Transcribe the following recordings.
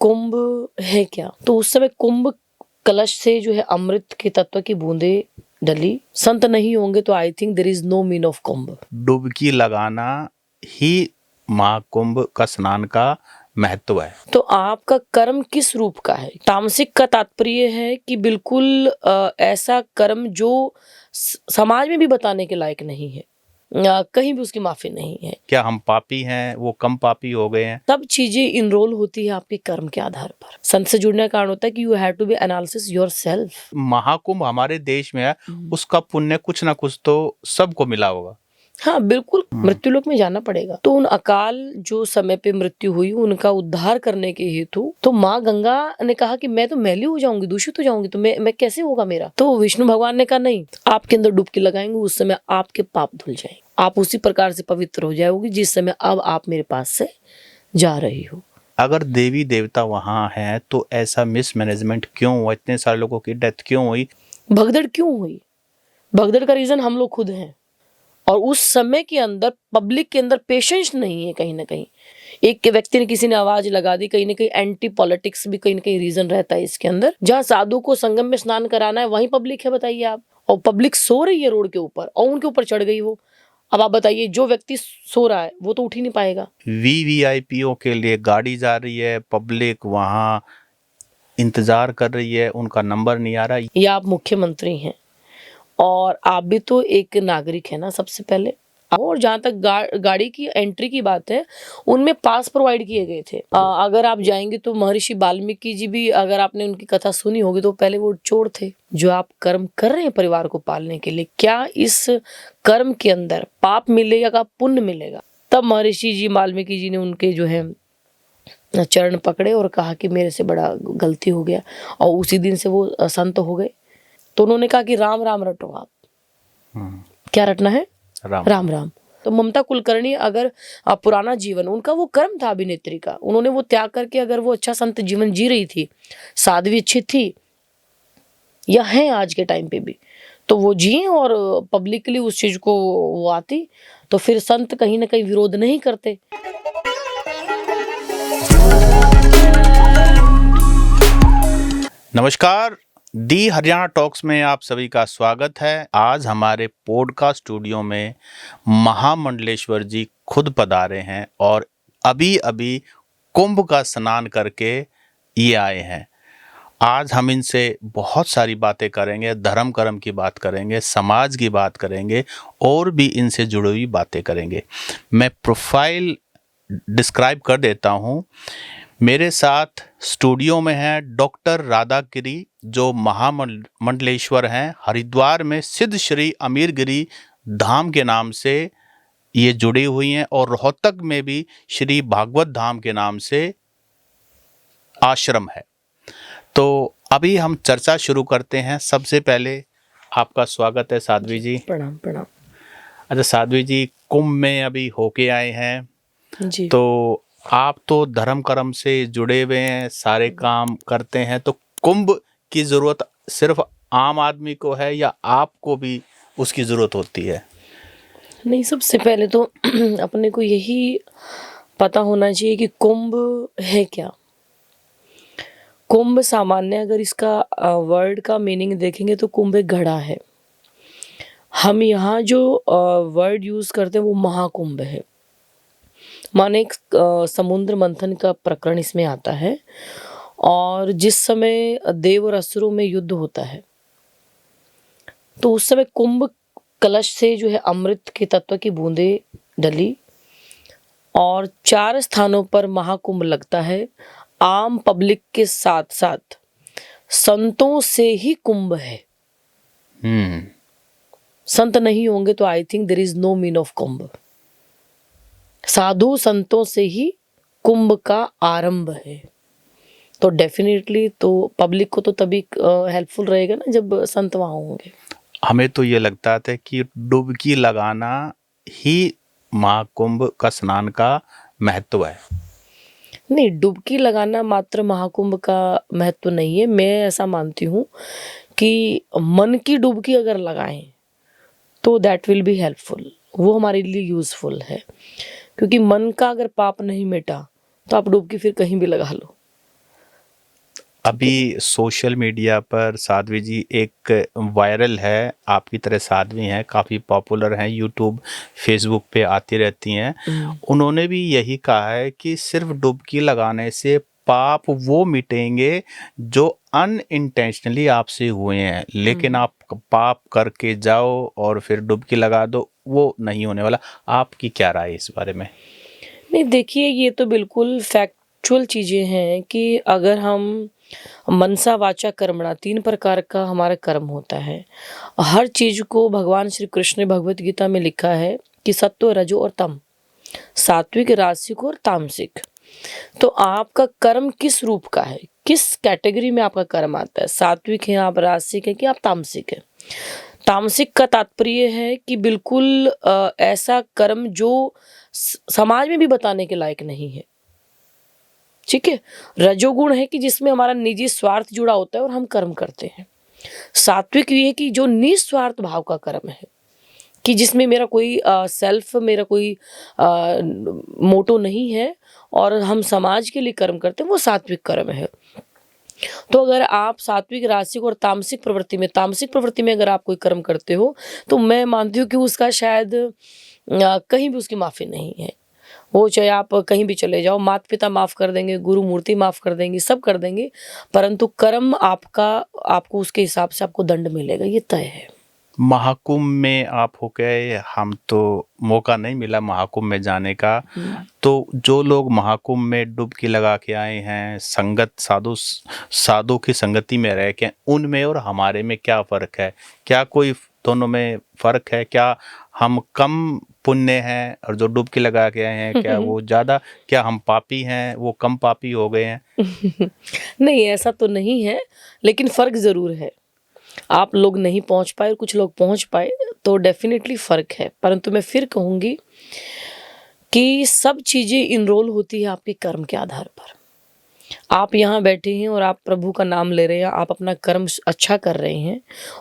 कुंभ है क्या? तो उस समय कुंभ कलश से जो है अमृत के तत्व की बूंदे डली। संत नहीं होंगे तो I think there is no mean of Kumbh. डुबकी लगाना ही महाकुंभ का स्नान का महत्व है। तो आपका कर्म किस रूप का है? तामसिक का तात्पर्य है कि बिल्कुल ऐसा कर्म जो समाज में भी बताने के लायक नहीं है, कहीं भी उसकी माफी नहीं है। क्या हम पापी हैं, वो कम पापी हो गए हैं? सब चीजें इनरोल होती है आपके कर्म के आधार पर। संत से जुड़ने का कारण होता है कि you have to be analysis yourself. Mahakumbh हमारे देश में है, उसका पुण्य कुछ ना कुछ तो सबको मिला होगा। हाँ बिल्कुल, मृत्युलोक में जाना पड़ेगा। तो उन अकाल जो समय पे मृत्यु हुई उनका उद्धार करने के हेतु तो माँ गंगा ने कहा कि मैं तो मैली हो जाऊंगी, दूषित हो जाऊंगी, तो मैं कैसे होगा मेरा? तो विष्णु भगवान ने कहा नहीं, आपके अंदर डुबकी लगाएंगे, उस समय आपके पाप धुल जाएंगे, आप उसी प्रकार से पवित्र हो जाओगी जिस समय अब आप मेरे पास से जा रही हो। अगर देवी देवता वहां हैं तो ऐसा मिसमैनेजमेंट क्यों हुआ? इतने सारे लोगों की डेथ क्यों हुई? भगदड़ क्यों हुई? भगदड़ का रीजन हम लोग खुद हैं। और उस समय के अंदर पब्लिक के अंदर पेशेंस नहीं है। कहीं ना कहीं एक के व्यक्ति ने, किसी ने आवाज लगा दी, कहीं ना कहीं एंटी पॉलिटिक्स भी कहीं ना कहीं रीजन रहता है इसके अंदर। जहाँ साधु को संगम में स्नान कराना है वहीं पब्लिक है, बताइए आप। और पब्लिक सो रही है रोड के ऊपर और उनके ऊपर चढ़ गई वो। अब आप बताइए, जो व्यक्ति सो रहा है वो तो उठ ही नहीं पाएगा। वीवीआईपीओ के लिए गाड़ी जा रही है, पब्लिक वहां इंतजार कर रही है, उनका नंबर नहीं आ रहा। या आप मुख्यमंत्री हैं और आप भी तो एक नागरिक है ना सबसे पहले। और जहाँ तक गाड़ी की एंट्री की बात है, उनमें पास प्रोवाइड किए गए थे। अगर आप जाएंगे तो महर्षि वाल्मीकि जी भी, अगर आपने उनकी कथा सुनी होगी, तो पहले वो चोर थे। जो आप कर्म कर रहे हैं परिवार को पालने के लिए, क्या इस कर्म के अंदर पाप मिलेगा का पुण्य मिलेगा? तब महर्षि जी वाल्मीकि जी ने उनके जो है चरण पकड़े और कहा कि मेरे से बड़ा गलती हो गया, और उसी दिन से वो संत हो गए। तो उन्होंने कहा कि राम राम रटो आप। क्या रटना है? राम राम राम। तो ममता कुलकर्णी, अगर पुराना जीवन उनका वो कर्म था अभिनेत्री का, उन्होंने वो त्याग करके अगर वो अच्छा संत जीवन जी रही थी, साध्वी अच्छी थी या है आज के टाइम पे भी, तो वो जिए और पब्लिकली उस चीज को वो आती, तो फिर संत कहीं ना कहीं विरोध नहीं करते। नमस्कार, दी हरियाणा टॉक्स में आप सभी का स्वागत है। आज हमारे पॉडकास्ट स्टूडियो में महामंडलेश्वर जी खुद पधारे हैं और अभी अभी कुंभ का स्नान करके ये आए हैं। आज हम इनसे बहुत सारी बातें करेंगे, धर्म कर्म की बात करेंगे, समाज की बात करेंगे और भी इनसे जुड़ी हुई बातें करेंगे। मैं प्रोफाइल डिस्क्राइब कर देता हूँ। मेरे साथ स्टूडियो में है डॉक्टर राधागिरी, जो महामंडलेश्वर हैं। हरिद्वार में सिद्ध श्री अमीरगिरी धाम के नाम से ये जुड़ी हुई हैं और रोहतक में भी श्री भागवत धाम के नाम से आश्रम है। तो अभी हम चर्चा शुरू करते हैं। सबसे पहले आपका स्वागत है साध्वी जी। प्रणाम प्रणाम। अच्छा साध्वी जी, कुंभ में अभी होके आए हैं जी। तो आप तो धर्म कर्म से जुड़े हुए हैं, सारे काम करते हैं, तो कुंभ की जरूरत सिर्फ आम आदमी को है या आपको भी उसकी जरूरत होती है? नहीं, सबसे पहले तो अपने को यही पता होना चाहिए कि कुंभ है क्या। कुंभ सामान्य अगर इसका वर्ड का मीनिंग देखेंगे तो कुंभ एक घड़ा है। हम यहाँ जो वर्ड यूज करते हैं वो महाकुंभ है। माने एक समुद्र मंथन का प्रकरण इसमें आता है, और जिस समय देव और असुरों में युद्ध होता है तो उस समय कुंभ कलश से जो है अमृत के तत्व की बूंदे डली, और 4 स्थानों पर महाकुंभ लगता है। आम पब्लिक के साथ साथ संतों से ही कुंभ है। संत नहीं होंगे तो I think there is no mean of Kumbh. साधु संतों से ही कुंभ का आरंभ है। तो डेफिनेटली तो पब्लिक को तो तभी हेल्पफुल रहेगा ना जब संत वहां होंगे। हमें तो ये लगता था कि डुबकी लगाना ही महाकुंभ का स्नान का महत्व है। नहीं, डुबकी लगाना मात्र महाकुंभ का महत्व नहीं है। मैं ऐसा मानती हूँ कि मन की डुबकी अगर लगाएं तो दैट विल बी हेल्पफुल, वो हमारे लिए यूजफुल है। क्योंकि मन का अगर पाप नहीं मिटा तो आप डुबकी फिर कहीं भी लगा लो, अभी सोशल मीडिया पर साध्वी जी एक वायरल है, आपकी तरह साध्वी हैं, काफ़ी पॉपुलर हैं, यूट्यूब फेसबुक पे आती रहती हैं। उन्होंने भी यही कहा है कि सिर्फ डुबकी लगाने से पाप वो मिटेंगे जो अनइंटेंशनली आपसे हुए हैं, लेकिन आप पाप करके जाओ और फिर डुबकी लगा दो, वो नहीं होने वाला। आपकी क्या राय है इस बारे में? नहीं, देखिए ये तो बिल्कुल फैक्चुअल चीज़ें हैं कि अगर हम मनसा वाचा कर्मणा 3 प्रकार का हमारा कर्म होता है। हर चीज़ को भगवान श्री कृष्ण ने भगवत गीता में लिखा है कि सत्व, रजो और तम, सात्विक, राजसिक और तामसिक। तो आपका कर्म किस रूप का है, किस कैटेगरी में आपका कर्म आता है? सात्विक है आप, राजसिक है कि आप तामसिक है? तामसिक का तात्पर्य है कि बिल्कुल ऐसा कर्म जो समाज में भी बताने के लायक नहीं है। ठीक है। रजोगुण है कि जिसमें हमारा निजी स्वार्थ जुड़ा होता है और हम कर्म करते हैं। सात्विक ये है कि जो निस्वार्थ भाव का कर्म है, कि जिसमें मेरा कोई सेल्फ, मेरा कोई मोटो नहीं है और हम समाज के लिए कर्म करते हैं, वो सात्विक कर्म है। तो अगर आप सात्विक, राजसिक और तामसिक प्रवृत्ति में अगर आप कोई कर्म करते हो, तो मैं मानती हूँ कि उसका शायद कहीं भी उसकी माफ़ी नहीं है। वो चाहे आप कहीं भी चले जाओ, माता पिता माफ़ कर देंगे, गुरु मूर्ति माफ़ कर देंगी, सब कर देंगे, परंतु कर्म आपका, आपको उसके हिसाब से आपको दंड मिलेगा, ये तय है। महाकुंभ में आप हो गए, हम तो मौका नहीं मिला महाकुंभ में जाने का। तो जो लोग महाकुंभ में डुबकी लगा के आए हैं, संगत साधु की संगति में रह के, उनमें और हमारे में क्या फर्क है? क्या कोई दोनों में फर्क है? क्या हम कम पुण्य हैं और जो डुबकी लगा के आए हैं क्या वो ज़्यादा? क्या हम पापी हैं, वो कम पापी हो गए हैं? नहीं, ऐसा तो नहीं है, लेकिन फ़र्क ज़रूर है। आप लोग नहीं पहुंच पाए और कुछ लोग पहुंच पाए, तो डेफिनेटली फ़र्क है। परंतु मैं फिर कहूँगी कि सब चीज़ें इनरोल होती है आपके कर्म के आधार पर। आप यहाँ बैठे हैं और आप प्रभु का नाम ले रहे हैं, आप अपना कर्म अच्छा कर रहे हैं,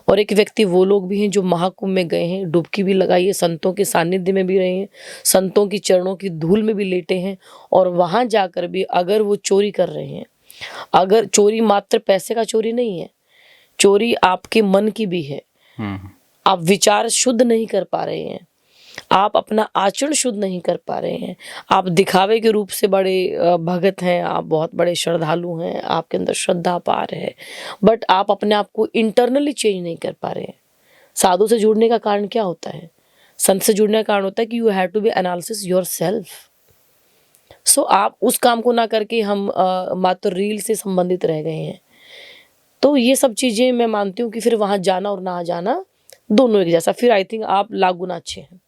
और एक व्यक्ति वो लोग भी हैं जो महाकुंभ में गए हैं, डुबकी भी लगाई है, संतों के सानिध्य में भी रहे हैं, संतों की चरणों की धूल में भी लेटे हैं, और वहाँ जाकर भी अगर वो चोरी कर रहे हैं, अगर चोरी मात्र पैसे का चोरी नहीं है, चोरी आपके मन की भी है। आप विचार शुद्ध नहीं कर पा रहे हैं, आप अपना आचरण शुद्ध नहीं कर पा रहे हैं, आप दिखावे के रूप से बड़े भगत हैं, आप बहुत बड़े श्रद्धालु हैं, आपके अंदर श्रद्धा अपार है, बट आप अपने आप को इंटरनली चेंज नहीं कर पा रहे हैं। साधु से जुड़ने का कारण क्या होता है? संत से जुड़ने का कारण होता है कि you have to be analysis yourself. So आप उस काम को ना करके हम मात्र रील से संबंधित रह गए हैं। तो ये सब चीज़ें मैं मानती हूँ कि फिर वहाँ जाना और ना जाना दोनों एक जैसा, फिर आई थिंक आप लाख गुना अच्छे हैं।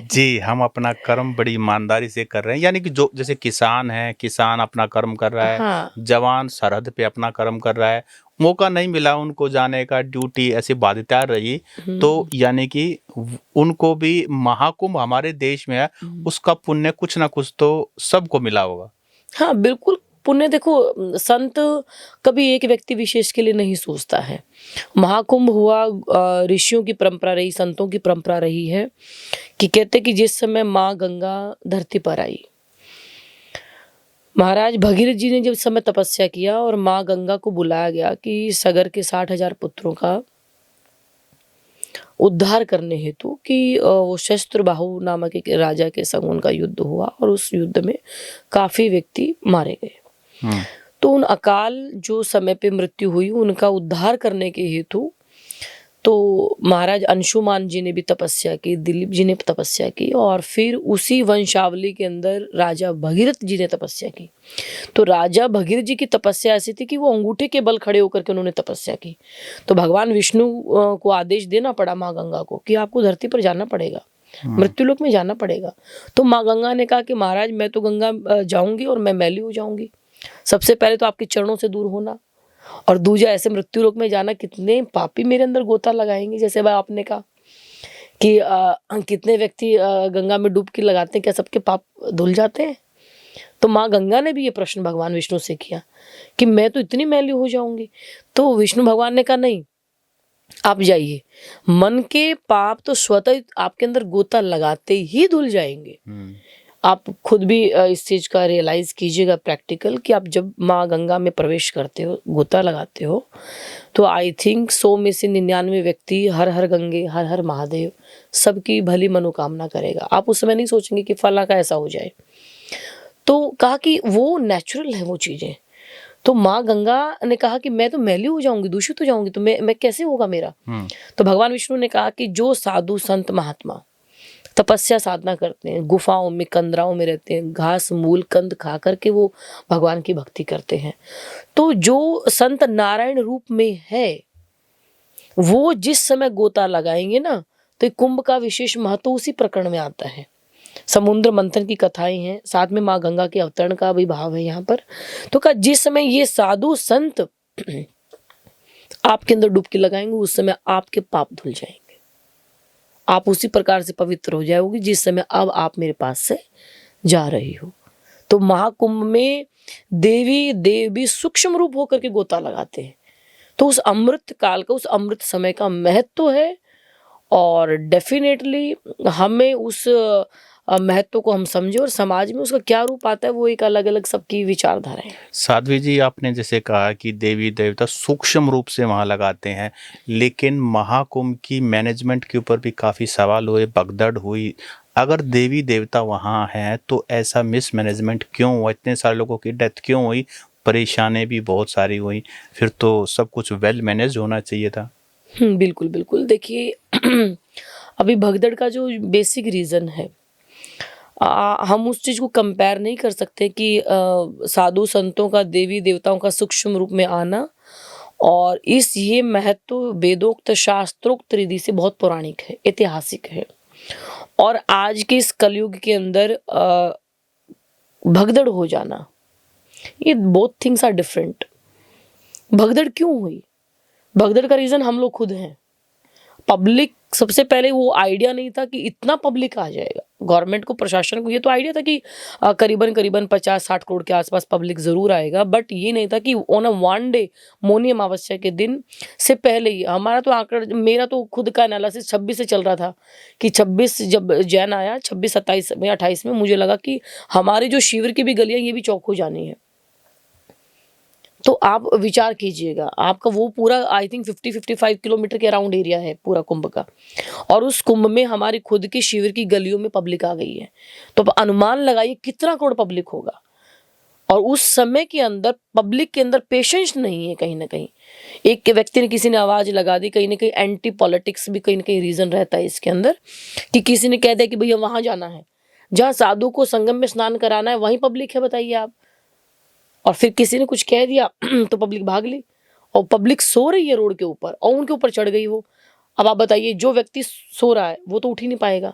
जी, हम अपना कर्म बड़ी ईमानदारी से कर रहे हैं, यानी कि जो जैसे किसान है, किसान अपना कर्म कर रहा है, हाँ। जवान सरहद पे अपना कर्म कर रहा है, मौका नहीं मिला उनको जाने का, ड्यूटी ऐसी बाध्यता रही, तो यानी कि उनको भी महाकुंभ हमारे देश में है, उसका पुण्य कुछ ना कुछ तो सबको मिला होगा। हाँ, बिल्कुल। पुण्य देखो, संत कभी एक व्यक्ति विशेष के लिए नहीं सोचता है। महाकुंभ हुआ, ऋषियों की परंपरा रही, संतों की परंपरा रही है कि कहते कि जिस समय माँ गंगा धरती पर आई, महाराज भगीरथ जी ने जब समय तपस्या किया और माँ गंगा को बुलाया गया कि सगर के 60,000 पुत्रों का उद्धार करने हेतु, कि वो शस्त्रबाहु नामक एक राजा के संग उनका युद्ध हुआ और उस युद्ध में काफ़ी व्यक्ति मारे गए। तो उन अकाल जो समय पे मृत्यु हुई, उनका उद्धार करने के हेतु तो महाराज अंशुमान जी ने भी तपस्या की, दिलीप जी ने तपस्या की, और फिर उसी वंशावली के अंदर राजा भगीरथ जी ने तपस्या की। तो राजा भगीरथ जी की तपस्या ऐसी थी कि वो अंगूठे के बल खड़े होकर के उन्होंने तपस्या की। तो भगवान विष्णु को आदेश देना पड़ा माँ गंगा को कि आपको धरती पर जाना पड़ेगा, मृत्युलोक में जाना पड़ेगा। तो माँ गंगा ने कहा कि महाराज मैं तो गंगा जाऊंगी और मैं मैली हो जाऊंगी, सबसे पहले तो आपके चरणों से दूर होना, और दूजा ऐसे मृत्यु लोक में जाना, कितने पापी मेरे अंदर गोता लगाएंगे। जैसे भाई आपने कहा कि कितने व्यक्ति गंगा में डुबकी लगाते हैं, क्या सबके पाप धुल जाते हैं? तो माँ गंगा ने भी ये प्रश्न भगवान विष्णु से किया कि मैं तो इतनी मैली हो जाऊंगी। तो विष्णु भगवान ने कहा नहीं, आप जाइए, मन के पाप तो स्वतः आपके अंदर गोता लगाते ही धुल जाएंगे। आप खुद भी इस चीज़ का रियलाइज़ कीजिएगा प्रैक्टिकल कि आप जब माँ गंगा में प्रवेश करते हो, गोता लगाते हो, तो आई थिंक 100 में से 99 व्यक्ति हर हर गंगे, हर हर महादेव सबकी भली मनोकामना करेगा। आप उस समय नहीं सोचेंगे कि फला का ऐसा हो जाए। तो कहा कि वो नेचुरल है वो चीज़ें। तो माँ गंगा ने कहा कि मैं तो मैली हो जाऊँगी, दूषित हो जाऊँगी, तो मैं कैसे होगा मेरा? तो भगवान विष्णु ने कहा कि जो साधु संत महात्मा तपस्या साधना करते हैं, गुफाओं में कंदराओं में रहते हैं, घास मूल कंद खा करके वो भगवान की भक्ति करते हैं। तो जो संत नारायण रूप में है, वो जिस समय गोता लगाएंगे ना, तो कुंभ का विशेष महत्व उसी प्रकरण में आता है। समुद्र मंथन की कथाएं हैं, साथ में माँ गंगा के अवतरण का भी भाव है यहाँ पर। तो कहा जिस समय ये साधु संत आपके अंदर डुबकी लगाएंगे, उस समय आपके पाप धुल जाएंगे, आप उसी प्रकार से पवित्र हो जाओगे जिस समय अब आप मेरे पास से जा रही हो। तो महाकुंभ में देवी देव भी सूक्ष्म रूप होकर के गोता लगाते हैं। तो उस अमृत काल का, उस अमृत समय का महत्व है, और डेफिनेटली हमें उस महत्व को हम समझे, और समाज में उसका क्या रूप आता है वो एक अलग अलग सबकी विचारधारा है। साध्वी जी, आपने जैसे कहा कि देवी देवता सूक्ष्म रूप से वहाँ लगाते हैं, लेकिन महाकुंभ की मैनेजमेंट के ऊपर भी काफ़ी सवाल हुए, भगदड़ हुई। अगर देवी देवता वहाँ हैं तो ऐसा मिसमैनेजमेंट क्यों हुआ? इतने सारे लोगों की डेथ क्यों हुई? परेशानी भी बहुत सारी हुई। फिर तो सब कुछ वेल मैनेज होना चाहिए था। बिल्कुल बिल्कुल। देखिए अभी भगदड़ का जो बेसिक रीज़न है, हम उस चीज़ को कंपेयर नहीं कर सकते कि साधु संतों का देवी देवताओं का सूक्ष्म रूप में आना, और ये महत्व वेदोक्त शास्त्रोक्त रिधि से बहुत पौराणिक है, ऐतिहासिक है। और आज के इस कलयुग के अंदर भगदड़ हो जाना, ये बोथ थिंग्स आर डिफरेंट। भगदड़ क्यों हुई? भगदड़ का रीज़न हम लोग खुद हैं। पब्लिक, सबसे पहले वो आइडिया नहीं था कि इतना पब्लिक आ जाएगा। गवर्नमेंट को, प्रशासन को ये तो आइडिया था कि करीबन करीबन 50-60 करोड़ के आसपास पब्लिक ज़रूर आएगा, बट ये नहीं था कि on a one day, Mauni Amavasya के दिन से पहले ही हमारा तो आंकड़ा, मेरा तो खुद का एनालिसिस 26 से चल रहा था कि 26 जब जैन आया, 26, 27 में, 28 में मुझे लगा कि हमारी जो शिविर की भी गलियाँ ये भी चौक हो जानी है। तो आप विचार कीजिएगा, आपका वो पूरा आई थिंक 50-55 किलोमीटर के अराउंड एरिया है पूरा कुंभ का, और उस कुंभ में हमारी खुद की शिविर की गलियों में पब्लिक आ गई है। तो अनुमान लगाइए कितना करोड़ पब्लिक होगा। और उस समय के अंदर पब्लिक के अंदर पेशेंस नहीं है। कहीं ना कहीं एक व्यक्ति ने, किसी ने आवाज लगा दी, कहीं ना कहीं एंटी पॉलिटिक्स भी कहीं ना कहीं रीजन रहता है इसके अंदर, कि किसी ने कह दिया कि भैया वहां जाना है, जहाँ साधु को संगम में स्नान कराना है वहीं पब्लिक है, बताइए आप। और फिर किसी ने कुछ कह दिया तो पब्लिक भाग ली, और पब्लिक सो रही है रोड के ऊपर और उनके ऊपर चढ़ गई वो। अब आप बताइए, जो व्यक्ति सो रहा है वो तो उठ ही नहीं पाएगा,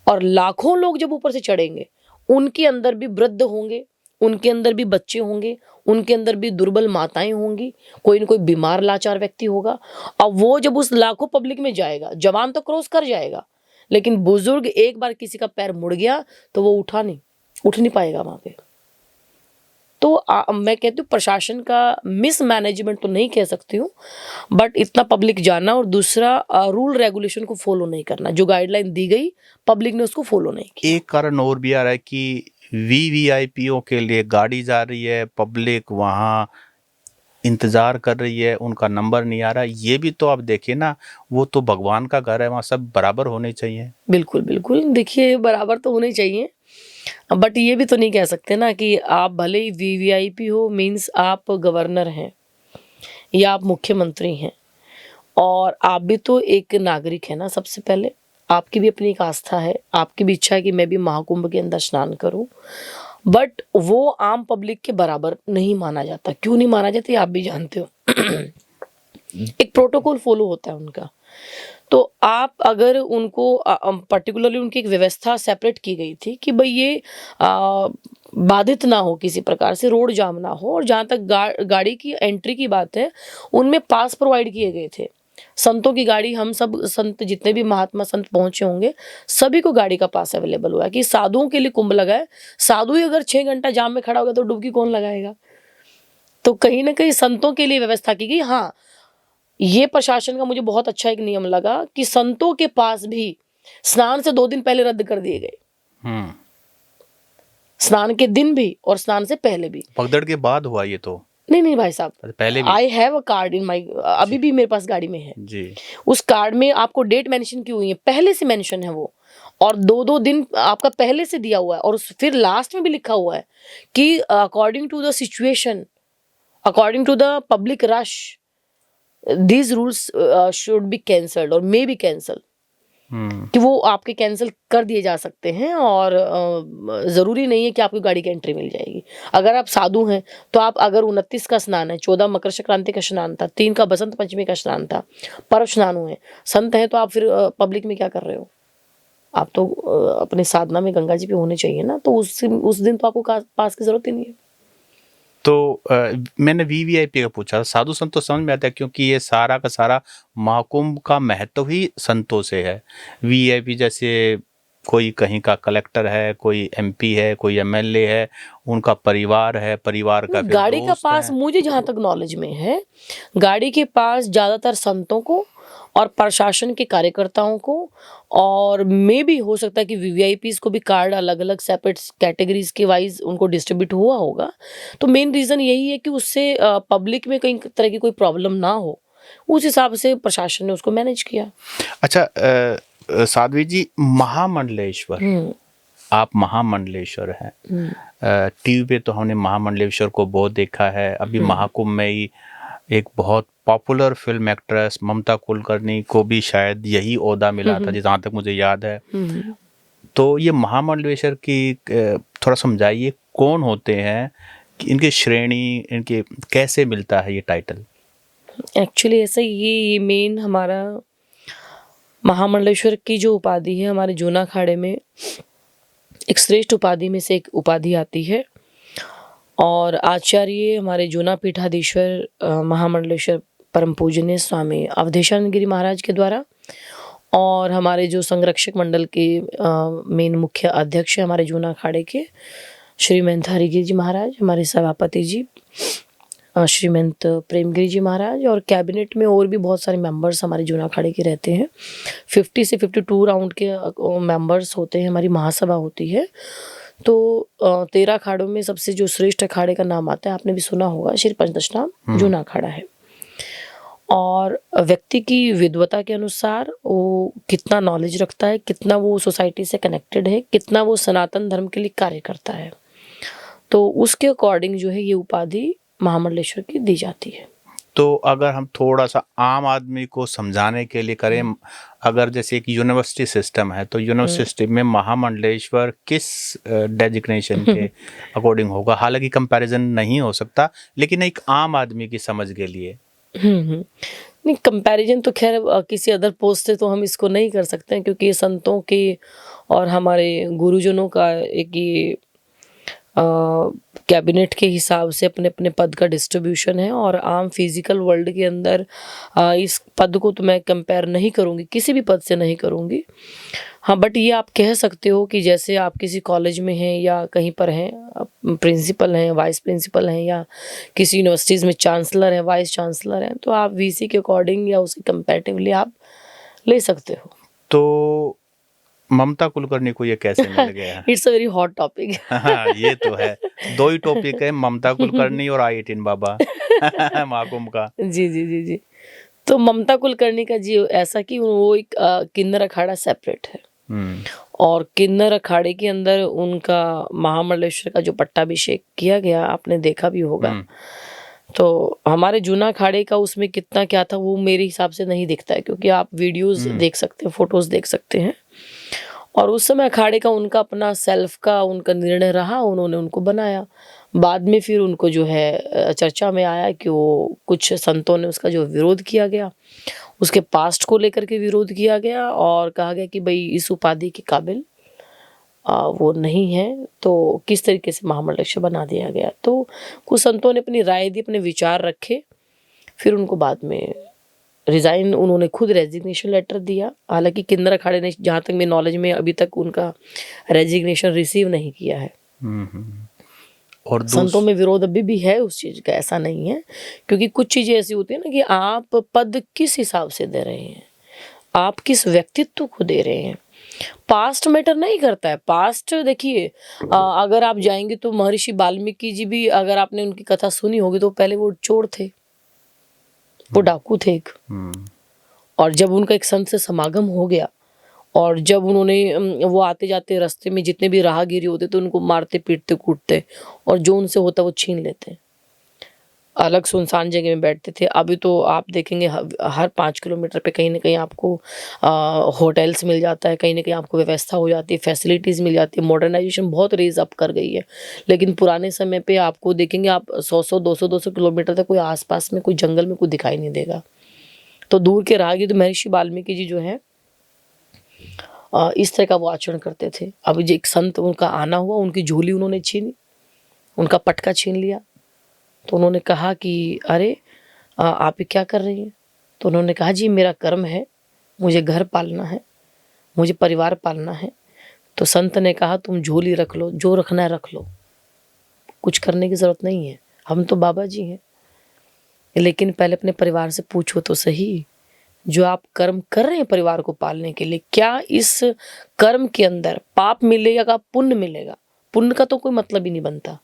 और लाखों लोग जब ऊपर से चढ़ेंगे, उनके अंदर भी वृद्ध होंगे, उनके अंदर भी बच्चे होंगे, उनके अंदर भी दुर्बल माताएं होंगी, कोई ना कोई बीमार लाचार व्यक्ति होगा। अब वो जब उस लाखों पब्लिक में जाएगा, जवान तो क्रॉस कर जाएगा, लेकिन बुजुर्ग एक बार किसी का पैर मुड़ गया तो वो उठ नहीं पाएगा वहां पे। तो मैं कहती हूँ प्रशासन का मिसमैनेजमेंट तो नहीं कह सकती हूँ, बट इतना पब्लिक जाना, और दूसरा रूल रेगुलेशन को फॉलो नहीं करना। जो गाइडलाइन दी गई पब्लिक ने उसको फॉलो नहीं किया। एक कारण और भी आ रहा है कि वीवीआईपीओ के लिए गाड़ी जा रही है, पब्लिक वहाँ इंतजार कर रही है, उनका नंबर नहीं आ रहा। ये भी तो आप देखिए ना, वो तो भगवान का घर है, वहाँ सब बराबर होने चाहिए। बिल्कुल बिल्कुल। देखिए बराबर तो होने चाहिए, बट ये भी तो नहीं कह सकते ना कि आप भले ही वीवीआईपी हो, मीन्स आप गवर्नर हैं या आप मुख्यमंत्री हैं, और आप भी तो एक नागरिक है ना। सबसे पहले आपकी भी अपनी एक आस्था है, आपकी भी इच्छा है कि मैं भी महाकुंभ के अंदर स्नान करूं, बट वो आम पब्लिक के बराबर नहीं माना जाता। क्यों नहीं माना जाता ये आप भी जानते हो। एक प्रोटोकॉल फॉलो होता है उनका। तो आप अगर उनको पर्टिकुलरली उनकी एक व्यवस्था सेपरेट की गई थी कि भाई ये बाधित ना हो, किसी प्रकार से रोड जाम ना हो, और जहाँ तक गाड़ी की एंट्री की बात है, उनमें पास प्रोवाइड किए गए थे। संतों की गाड़ी, हम सब संत, जितने भी महात्मा संत पहुंचे होंगे, सभी को गाड़ी का पास अवेलेबल हुआ है कि साधुओं के लिए कुंभ लगा है। साधु ही अगर 6 घंटा जाम में खड़ा होगा तो डुबकी कौन लगाएगा? तो कहीं ना कहीं संतों के लिए व्यवस्था की गई। हाँ, ये प्रशासन का मुझे बहुत अच्छा एक नियम लगा कि संतों के पास भी स्नान से 2 दिन पहले रद्द कर दिए गए। स्नान के दिन भी और स्नान से पहले भी। पगडंड के बाद हुआ ये तो? नहीं भाई साहब, पहले भी? आई हैव अ कार्ड इन माई, अभी भी मेरे पास गाड़ी में है जी। उस कार्ड में आपको डेट मेंशन की हुई है, पहले से मेंशन है वो, और 2-2 दिन आपका पहले से दिया हुआ है, और फिर लास्ट में भी लिखा हुआ है कि according to the situation, according to the public rush, these rules should be cancelled और मे बी कैंसल, कि वो आपके कैंसिल कर दिए जा सकते हैं, और ज़रूरी नहीं है कि आपको गाड़ी की एंट्री मिल जाएगी। अगर आप साधु हैं तो आप, अगर 29 का स्नान है, 14 मकर संक्रांति का स्नान था, 3 का बसंत पंचमी का स्नान था, पर्व स्नान हुए, संत हैं, तो आप फिर पब्लिक में क्या कर रहे हो? आप तो अपने साधना में गंगा जी पे होने चाहिए ना, तो उस दिन तो आपको पास की जरूरत ही नहीं है। तो मैंने वीवीआईपी का पूछा, साधु संत तो समझ में आता है, क्योंकि ये सारा का सारा महाकुंभ का महत्व ही संतों से है। वीवीआईपी जैसे कोई कहीं का कलेक्टर है, कोई एमपी है, कोई एमएलए है, उनका परिवार है, परिवार का फिर गाड़ी का दोस्त पास, है। मुझे जहाँ तक नॉलेज में है, गाड़ी के पास ज्यादातर संतों को और प्रशासन के कार्यकर्ताओं को, और मे भी हो सकता है कि वीवीआईपीज को भी कार्ड अलग अलग सेपरेट कैटेगरीज के वाइज उनको डिस्ट्रीब्यूट हुआ होगा। तो मेन रीजन यही है कि उससे पब्लिक में कई तरह की कोई प्रॉब्लम ना हो, उस हिसाब से प्रशासन ने उसको मैनेज किया। अच्छा, साध्वी जी, महामंडलेश्वर, आप महामंडलेश्वर हैं। टीवी पे तो हमने महामंडलेश्वर को बहुत देखा है। अभी महाकुंभ में ही एक बहुत पॉपुलर फिल्म एक्ट्रेस ममता कुलकर्णी को भी शायद यही ओहदा मिला था, जहाँ तक मुझे याद है। तो ये महामंडलेश्वर की थोड़ा समझाइए, कौन होते हैं, कि इनकी श्रेणी, इनके कैसे मिलता है ये टाइटल? एक्चुअली ऐसा, ये मेन हमारा महामंडलेश्वर की जो उपाधि है, हमारे जूना अखाड़े में एक श्रेष्ठ उपाधि में से एक उपाधि आती है, और आचार्य हमारे जूना पीठाधीश्वर महामंडलेश्वर परम पूजनीय स्वामी अवधेशानंद गिरी महाराज के द्वारा, और हमारे जो संरक्षक मंडल के मेन मुख्य अध्यक्ष हैं हमारे जूना अखाड़े के श्रीमंत हरिगिरी जी महाराज, हमारे सभापति जी श्रीमंत प्रेमगिरी जी महाराज, और कैबिनेट में और भी बहुत सारे मेंबर्स हमारे जूना अखाड़े के रहते हैं। 50 से 52 राउंड के मेंबर्स होते हैं, हमारी महासभा होती है। तो 13 अखाड़ों में सबसे जो श्रेष्ठ अखाड़े का नाम आता है, आपने भी सुना होगा, श्री पंचदशनाम जूना अखाड़ा है। और व्यक्ति की विद्वता के अनुसार वो कितना नॉलेज रखता है, कितना वो सोसाइटी से कनेक्टेड है, कितना वो सनातन धर्म के लिए कार्य करता है, तो उसके अकॉर्डिंग जो है ये उपाधि महामंडलेश्वर की दी जाती है। तो अगर हम थोड़ा सा आम आदमी को समझाने के लिए करें, अगर जैसे एक यूनिवर्सिटी सिस्टम है, तो यूनिवर्सिटी में महामंडलेश्वर किस डेजिग्नेशन के अकॉर्डिंग होगा? हालांकि कंपैरिजन नहीं हो सकता, लेकिन एक आम आदमी की समझ के लिए। नहीं, कंपैरिजन तो खैर किसी अदर पोस्ट से तो हम इसको नहीं कर सकते हैं, क्योंकि ये संतों के और हमारे गुरुजनों का एक ये कैबिनेट के हिसाब से अपने अपने पद का डिस्ट्रीब्यूशन है, और आम फिजिकल वर्ल्ड के अंदर इस पद को तो मैं कंपेयर नहीं करूँगी, किसी भी पद से नहीं करूँगी। हाँ, बट ये आप कह सकते हो कि जैसे आप किसी कॉलेज में हैं या कहीं पर हैं, प्रिंसिपल हैं, वाइस प्रिंसिपल हैं, या किसी यूनिवर्सिटीज़ में चांसलर हैं, वाइस चांसलर हैं, तो आप वीसी के अकॉर्डिंग या उसके कंपैरेटिवली आप ले सकते हो। तो ममता कुलकर्णी को ये कैसे मिल गया? It's a very hot topic. हाँ, ये तो है। 2 ही टॉपिक है, ममता कुलकर्णी और आई18 बाबा महाकुंभ का। जी। तो ममता कुलकर्णी का जी ऐसा कि वो एक किन्नर अखाड़ा सेपरेट है, और किन्नर अखाड़े के अंदर उनका महामंडलेश्वर का जो पट्टाभिषेक किया गया, आपने देखा भी होगा। तो हमारे जूना अखाड़े का उसमें कितना क्या था वो मेरे हिसाब से नहीं दिखता है, क्योंकि आप वीडियोस देख सकते हैं, फोटोज देख सकते हैं, और उस समय अखाड़े का उनका अपना सेल्फ का उनका निर्णय रहा, उन्होंने उनको बनाया। बाद में फिर उनको जो है चर्चा में आया कि वो कुछ संतों ने उसका जो विरोध किया गया, उसके पास्ट को लेकर के विरोध किया गया, और कहा गया कि भाई इस उपाधि के काबिल वो नहीं है, तो किस तरीके से महामंडलेश्वर बना दिया गया। तो कुछ संतों ने अपनी राय दी, अपने विचार रखे, फिर उनको बाद में रिज़ाइन, उन्होंने खुद रेजिग्नेशन लेटर दिया। हालांकि किन्नर अखाड़े ने, जहाँ तक मेरी नॉलेज में, अभी तक उनका रेजिग्नेशन रिसीव नहीं किया है। और संतों में विरोध अभी भी है उस चीज़ का, ऐसा नहीं है, क्योंकि कुछ चीज़ें ऐसी होती है ना कि आप पद किस हिसाब से दे रहे हैं, आप किस व्यक्तित्व को दे रहे हैं। पास्ट मैटर नहीं करता है। पास्ट देखिए, अगर आप जाएंगे तो महर्षि वाल्मीकि जी भी, अगर आपने उनकी कथा सुनी होगी, तो पहले वो चोर थे, वो डाकू थे एक। और जब उनका एक संत से समागम हो गया, और जब उन्होंने वो आते जाते रास्ते में जितने भी राहगीरी होते थे उनको मारते पीटते कूटते, और जो उनसे होता वो छीन लेते, अलग सुनसान जगह में बैठते थे। अभी तो आप देखेंगे हर 5 किलोमीटर पे कहीं ना कहीं आपको होटल्स मिल जाता है, कहीं ना कहीं आपको व्यवस्था हो जाती है, फैसिलिटीज़ मिल जाती है। मॉडर्नाइजेशन बहुत रेज अप कर गई है। लेकिन पुराने समय पे आपको देखेंगे, आप 100-100 200-200 किलोमीटर तक कोई आसपास में कोई जंगल में कोई दिखाई नहीं देगा। तो दूर के राहगीर, तो महर्षि वाल्मीकि जी जो है इस तरह का वो आचरण करते थे। अब जो एक संत उनका आना हुआ, उनकी झोली उन्होंने छीनी, उनका पटका छीन लिया। तो उन्होंने कहा कि अरे आप ये क्या कर रही हैं? तो उन्होंने कहा जी मेरा कर्म है, मुझे घर पालना है, मुझे परिवार पालना है। तो संत ने कहा तुम झोली रख लो, जो रखना है रख लो, कुछ करने की ज़रूरत नहीं है, हम तो बाबा जी हैं। लेकिन पहले अपने परिवार से पूछो तो सही, जो आप कर्म कर रहे हैं परिवार को पालने के लिए, क्या इस कर्म के अंदर पाप मिलेगा का पुण्य मिलेगा? पुण्य का तो कोई मतलब ही नहीं बनता।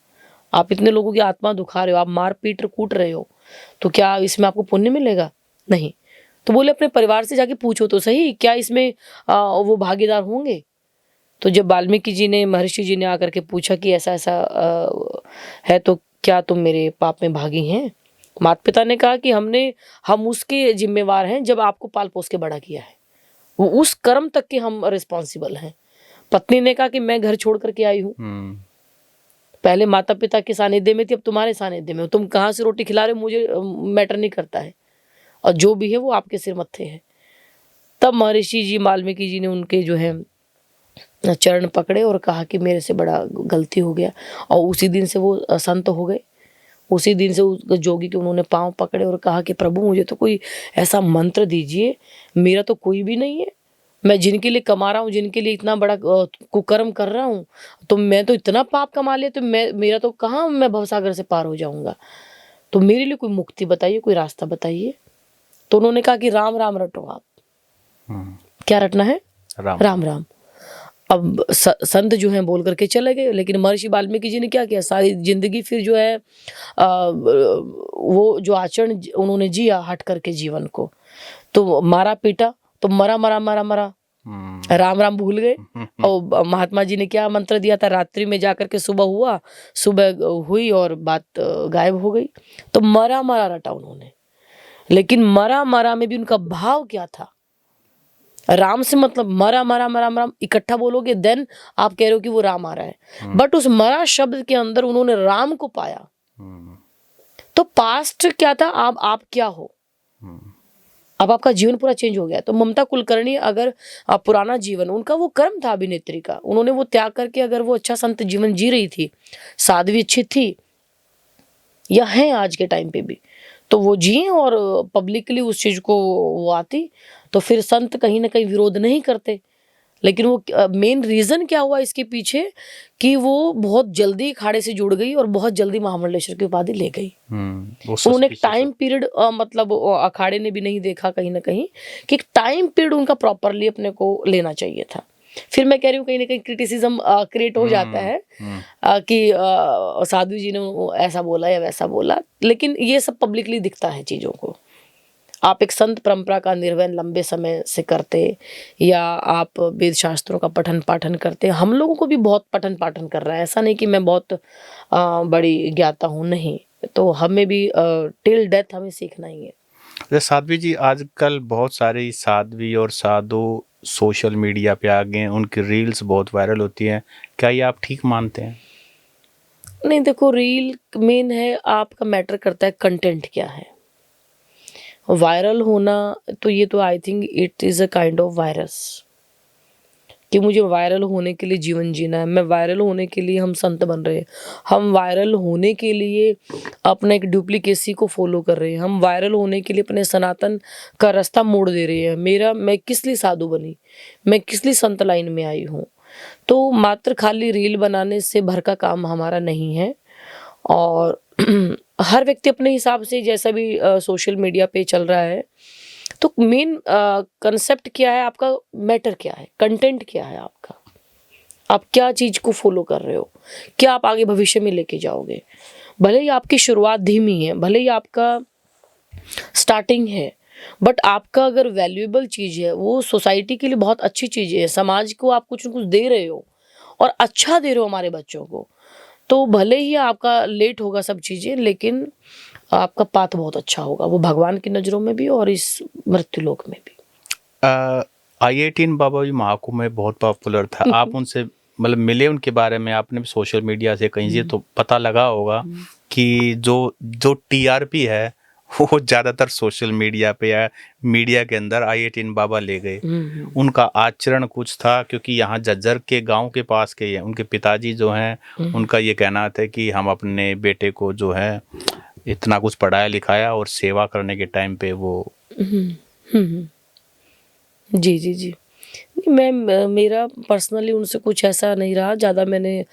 आप इतने लोगों की आत्मा दुखा रहे हो, आप मार पीट कूट रहे हो, तो क्या इसमें आपको पुण्य मिलेगा? नहीं। तो बोले अपने परिवार से जाके पूछो तो सही, क्या इसमें वो भागीदार होंगे? तो जब वाल्मीकि जी ने, महर्षि जी ने आकर के पूछा कि ऐसा ऐसा है, तो क्या तुम मेरे पाप में भागी हैं? माता पिता ने कहा कि हम उसके जिम्मेवार हैं जब आपको पाल पोस के बड़ा किया है, वो उस कर्म तक के हम रिस्पॉन्सिबल हैं। पत्नी ने कहा कि मैं घर छोड़ करके आई हूँ, पहले माता पिता के सानिध्य में थी, अब तुम्हारे सानिध्य में, तुम कहाँ से रोटी खिला रहे हो मुझे मैटर नहीं करता है, और जो भी है वो आपके सिर मत्थे है। तब महर्षि जी वाल्मीकि जी ने उनके जो है चरण पकड़े और कहा कि मेरे से बड़ा गलती हो गया, और उसी दिन से वो संत हो गए। उसी दिन से उस जोगी के उन्होंने पांव पकड़े और कहा कि प्रभु मुझे तो कोई ऐसा मंत्र दीजिए, मेरा तो कोई भी नहीं है, मैं जिनके लिए कमा रहा हूँ, जिनके लिए इतना बड़ा कुकर्म कर रहा हूँ, तो मैं तो इतना पाप कमा लिया, तो मेरा तो कहाँ मैं भवसागर से पार हो जाऊंगा, तो मेरे लिए कोई मुक्ति बताइए, कोई रास्ता बताइए। तो उन्होंने कहा कि राम राम रटो आप। क्या रटना है? राम राम। अब संत जो हैं बोल करके चले गए, लेकिन महर्षि वाल्मीकि जी ने क्या किया, सारी जिंदगी फिर जो है वो जो आचरण उन्होंने जिया हट करके जीवन को, तो मारा पीटा, तो मरा मरा मरा मरा, राम राम भूल गए। और महात्मा जी ने क्या मंत्र दिया था, रात्रि में जाकर के सुबह हुआ, सुबह हुई और बात गायब हो गई। तो मरा मरा रटा उन्होंने, लेकिन मरा मरा में भी उनका भाव क्या था? राम से मतलब मरा मरा मरा मरा इकट्ठा बोलोगे देन आप कह रहे हो कि वो राम आ रहा है, बट उस मरा शब्द के अंदर उन्होंने राम को पाया। तो पास्ट क्या था, अब आप क्या हो, अब आपका जीवन पूरा चेंज हो गया। तो ममता कुलकर्णी, अगर पुराना जीवन उनका वो कर्म था अभिनेत्री का, उन्होंने वो त्याग करके अगर वो अच्छा संत जीवन जी रही थी, साध्वी अच्छी थी या है आज के टाइम पे भी, तो वो जिए और पब्लिकली उस चीज को वो आती, तो फिर संत कहीं ना कहीं विरोध नहीं करते। लेकिन वो मेन रीजन क्या हुआ इसके पीछे, कि वो बहुत जल्दी अखाड़े से जुड़ गई और बहुत जल्दी महामंडलेश्वर की उपाधि ले गई। उन्होंने एक टाइम पीरियड, मतलब अखाड़े ने भी नहीं देखा कहीं ना कहीं कि एक टाइम पीरियड उनका प्रॉपरली अपने को लेना चाहिए था। फिर मैं कह रही हूँ कहीं ना कहीं क्रिटिसिज्म क्रिएट हो जाता है कि साधु जी ने ऐसा बोला या वैसा बोला, लेकिन ये सब पब्लिकली दिखता है चीज़ों को। आप एक संत परंपरा का निर्वहन लंबे समय से करते, या आप वेद शास्त्रों का पठन पाठन करते, हम लोगों को भी बहुत पठन पाठन कर रहा है, ऐसा नहीं कि मैं बहुत बड़ी ज्ञाता हूँ, नहीं, तो हमें भी टिल डेथ हमें सीखना ही है। साध्वी जी, आजकल बहुत सारी साध्वी और साधु सोशल मीडिया पे आ गए हैं, उनकी रील्स बहुत वायरल होती हैं, क्या ये आप ठीक मानते हैं? नहीं, देखो, रील मेन है, आपका मैटर करता है कंटेंट क्या है। वायरल होना तो ये तो I think it is a kind of virus, कि मुझे वायरल होने के लिए जीवन जीना है, मैं वायरल होने के लिए हम संत बन रहे हैं, हम वायरल होने के लिए अपना एक डुप्लीकेसी को फॉलो कर रहे हैं, हम वायरल होने के लिए अपने सनातन का रास्ता मोड़ दे रहे हैं। मैं किस लिए साधु बनी, मैं किस लिए संत लाइन में आई हूँ? तो मात्र खाली रील बनाने से भर का काम हमारा नहीं है। और हर व्यक्ति अपने हिसाब से जैसा भी सोशल मीडिया पे चल रहा है, तो मेन कंसेप्ट क्या है आपका, मैटर क्या है, कंटेंट क्या है आपका, आप क्या चीज को फॉलो कर रहे हो, क्या आप आगे भविष्य में लेके जाओगे। भले ही आपकी शुरुआत धीमी है, भले ही आपका स्टार्टिंग है, बट आपका अगर वैल्यूएबल चीज है, वो सोसाइटी के लिए बहुत अच्छी चीज है, समाज को आप कुछ न कुछ दे रहे हो और अच्छा दे रहे हो हमारे बच्चों को, तो भले ही आपका लेट होगा सब चीजें, लेकिन आपका पाथ बहुत अच्छा होगा, वो भगवान की नजरों में भी और इस मृत्यु लोक में भी। आई18 बाबा जी महाकुंभ में बहुत पॉपुलर था। आप उनसे मतलब मिले, उनके बारे में आपने भी सोशल मीडिया से कहीं से तो पता लगा होगा कि जो जो टीआरपी है वो ज्यादातर सोशल मीडिया पे या मीडिया के अंदर आई18 बाबा ले गए। उनका आचरण कुछ था, क्योंकि यहाँ झज्जर के गांव के पास के हैं उनके पिताजी जो हैं, उनका ये कहना था कि हम अपने बेटे को जो है इतना कुछ पढ़ाया लिखाया और सेवा करने के टाइम पे वो जी जी जी। मैं मेरा पर्सनली उनसे कुछ ऐसा नहीं रहा ज़्यादा, मैंने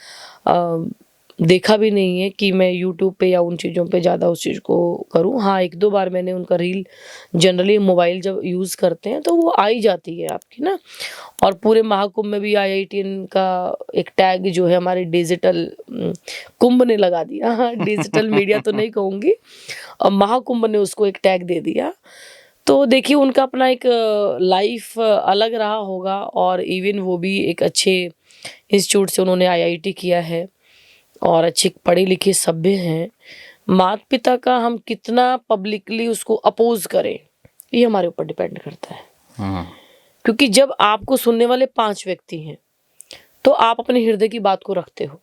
देखा भी नहीं है कि मैं यूट्यूब पे या उन चीज़ों पे ज़्यादा उस चीज़ को करूँ। हाँ, एक दो बार मैंने उनका रील, जनरली मोबाइल जब यूज़ करते हैं तो वो आ ही जाती है आपकी ना। और पूरे महाकुंभ में भी आई18 का एक टैग जो है हमारे डिजिटल कुंभ ने लगा दिया। हाँ, डिजिटल मीडिया तो नहीं कहूँगी, महाकुंभ ने उसको एक टैग दे दिया। तो देखिए उनका अपना एक लाइफ अलग रहा होगा, और इवन वो भी एक अच्छे इंस्टीट्यूट से उन्होंने आईआईटी किया है और अच्छे पढ़े लिखे सभ्य हैं। माता पिता का हम कितना पब्लिकली उसको अपोज करें, ये हमारे ऊपर डिपेंड करता है। क्योंकि जब आपको सुनने वाले 5 व्यक्ति हैं तो आप अपने हृदय की बात को रखते हो।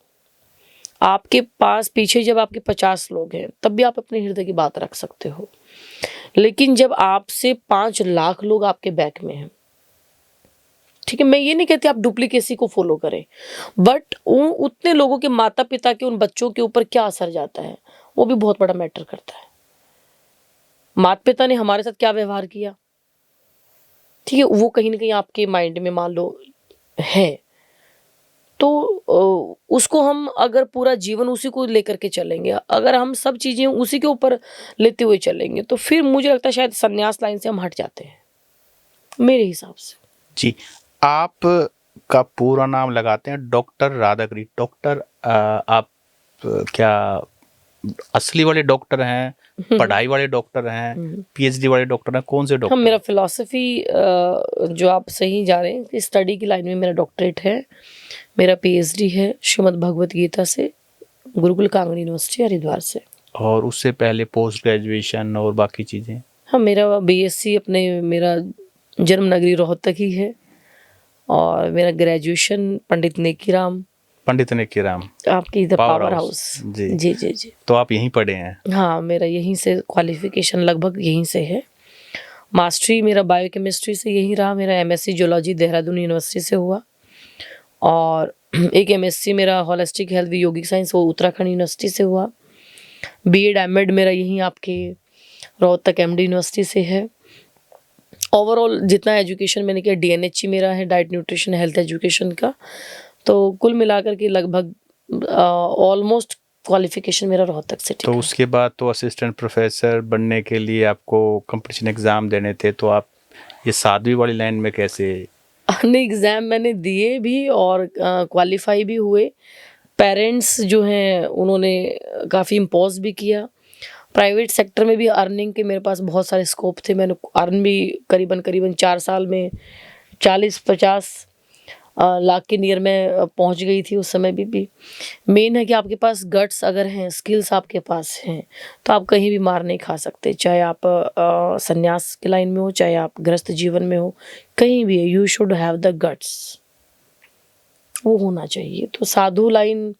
आपके पास पीछे जब आपके 50 लोग हैं तब भी आप अपने हृदय की बात रख सकते हो, लेकिन जब आपसे 5 लाख लोग आपके बैक में हैं, ठीक है, मैं ये नहीं कहती आप डुप्लीकेसी को फॉलो करें, बट उतने लोगों के माता पिता के उन बच्चों के ऊपर क्या असर जाता है, वो भी बहुत बड़ा मैटर करता है। माता पिता ने हमारे साथ क्या व्यवहार किया, ठीक है, वो कहीं ना कहीं आपके माइंड में मान लो है, तो उसको हम अगर पूरा जीवन उसी को लेकर के चलेंगे, अगर हम सब चीजें उसी के ऊपर लेते हुए चलेंगे, तो फिर मुझे लगता है शायद संन्यास लाइन से हम हट जाते हैं, मेरे हिसाब से। जी, आप का पूरा नाम लगाते हैं डॉक्टर राधाकृष्ण। डॉक्टर आप क्या असली वाले डॉक्टर हैं, पढ़ाई वाले डॉक्टर हैं, पीएचडी वाले डॉक्टर हैं, कौन से डॉक्टर? हम, मेरा फिलॉसफी जो आप सही जा रहे हैं, स्टडी की लाइन में मेरा डॉक्टरेट है, मेरा पीएचडी है श्रीमद् भगवत गीता से, गुरुकुल कांगड़ी यूनिवर्सिटी हरिद्वार से। और उससे पहले पोस्ट ग्रेजुएशन और बाकी चीज़ें? हाँ, मेरा बीएससी अपने मेरा जन्म नगरी रोहतक ही है, और मेरा ग्रेजुएशन पंडित नेकीराम आपकी इधर पावर हाउस। जी जी जी जी। तो आप यहीं पढ़े हैं? हाँ, मेरा यहीं से क्वालिफिकेशन लगभग यहीं से है। मास्टरी मेरा बायोकेमिस्ट्री से यहीं रहा, मेरा एमएससी जूलॉजी देहरादून यूनिवर्सिटी से हुआ, और एक एमएससी मेरा होलिस्टिक हेल्थ यौगिक साइंस वो उत्तराखंड यूनिवर्सिटी से हुआ। बीएड एमएड मेरा यहीं आपके रोहतक एमडी यूनिवर्सिटी से है। ओवरऑल जितना एजुकेशन मैंने किया डीएनएचई मेरा है, डाइट न्यूट्रिशन हेल्थ एजुकेशन का, तो कुल मिलाकर के लगभग ऑलमोस्ट क्वालिफिकेशन मेरा रोहतक से। तो उसके बाद तो असिस्टेंट प्रोफेसर बनने के लिए आपको कंपटीशन एग्जाम देने थे, तो आप ये 7वीं वाली लाइन में कैसे? नहीं, एग्ज़ाम मैंने दिए भी और क्वालिफाई भी हुए। पेरेंट्स जो हैं उन्होंने काफ़ी इम्पोज भी किया। प्राइवेट सेक्टर में भी अर्निंग के मेरे पास बहुत सारे स्कोप थे, मैंने अर्न भी करीबन 4 साल में 40-50 लाख के नियर में पहुंच गई थी उस समय भी। मेन है कि आपके पास गट्स अगर हैं, स्किल्स आपके पास हैं, तो आप कहीं भी मार नहीं खा सकते, चाहे आप संन्यास की लाइन में हो, चाहे आप गृहस्थ जीवन में हो, कहीं भी है, you should have the guts, वो होना चाहिए। तो साधु लाइन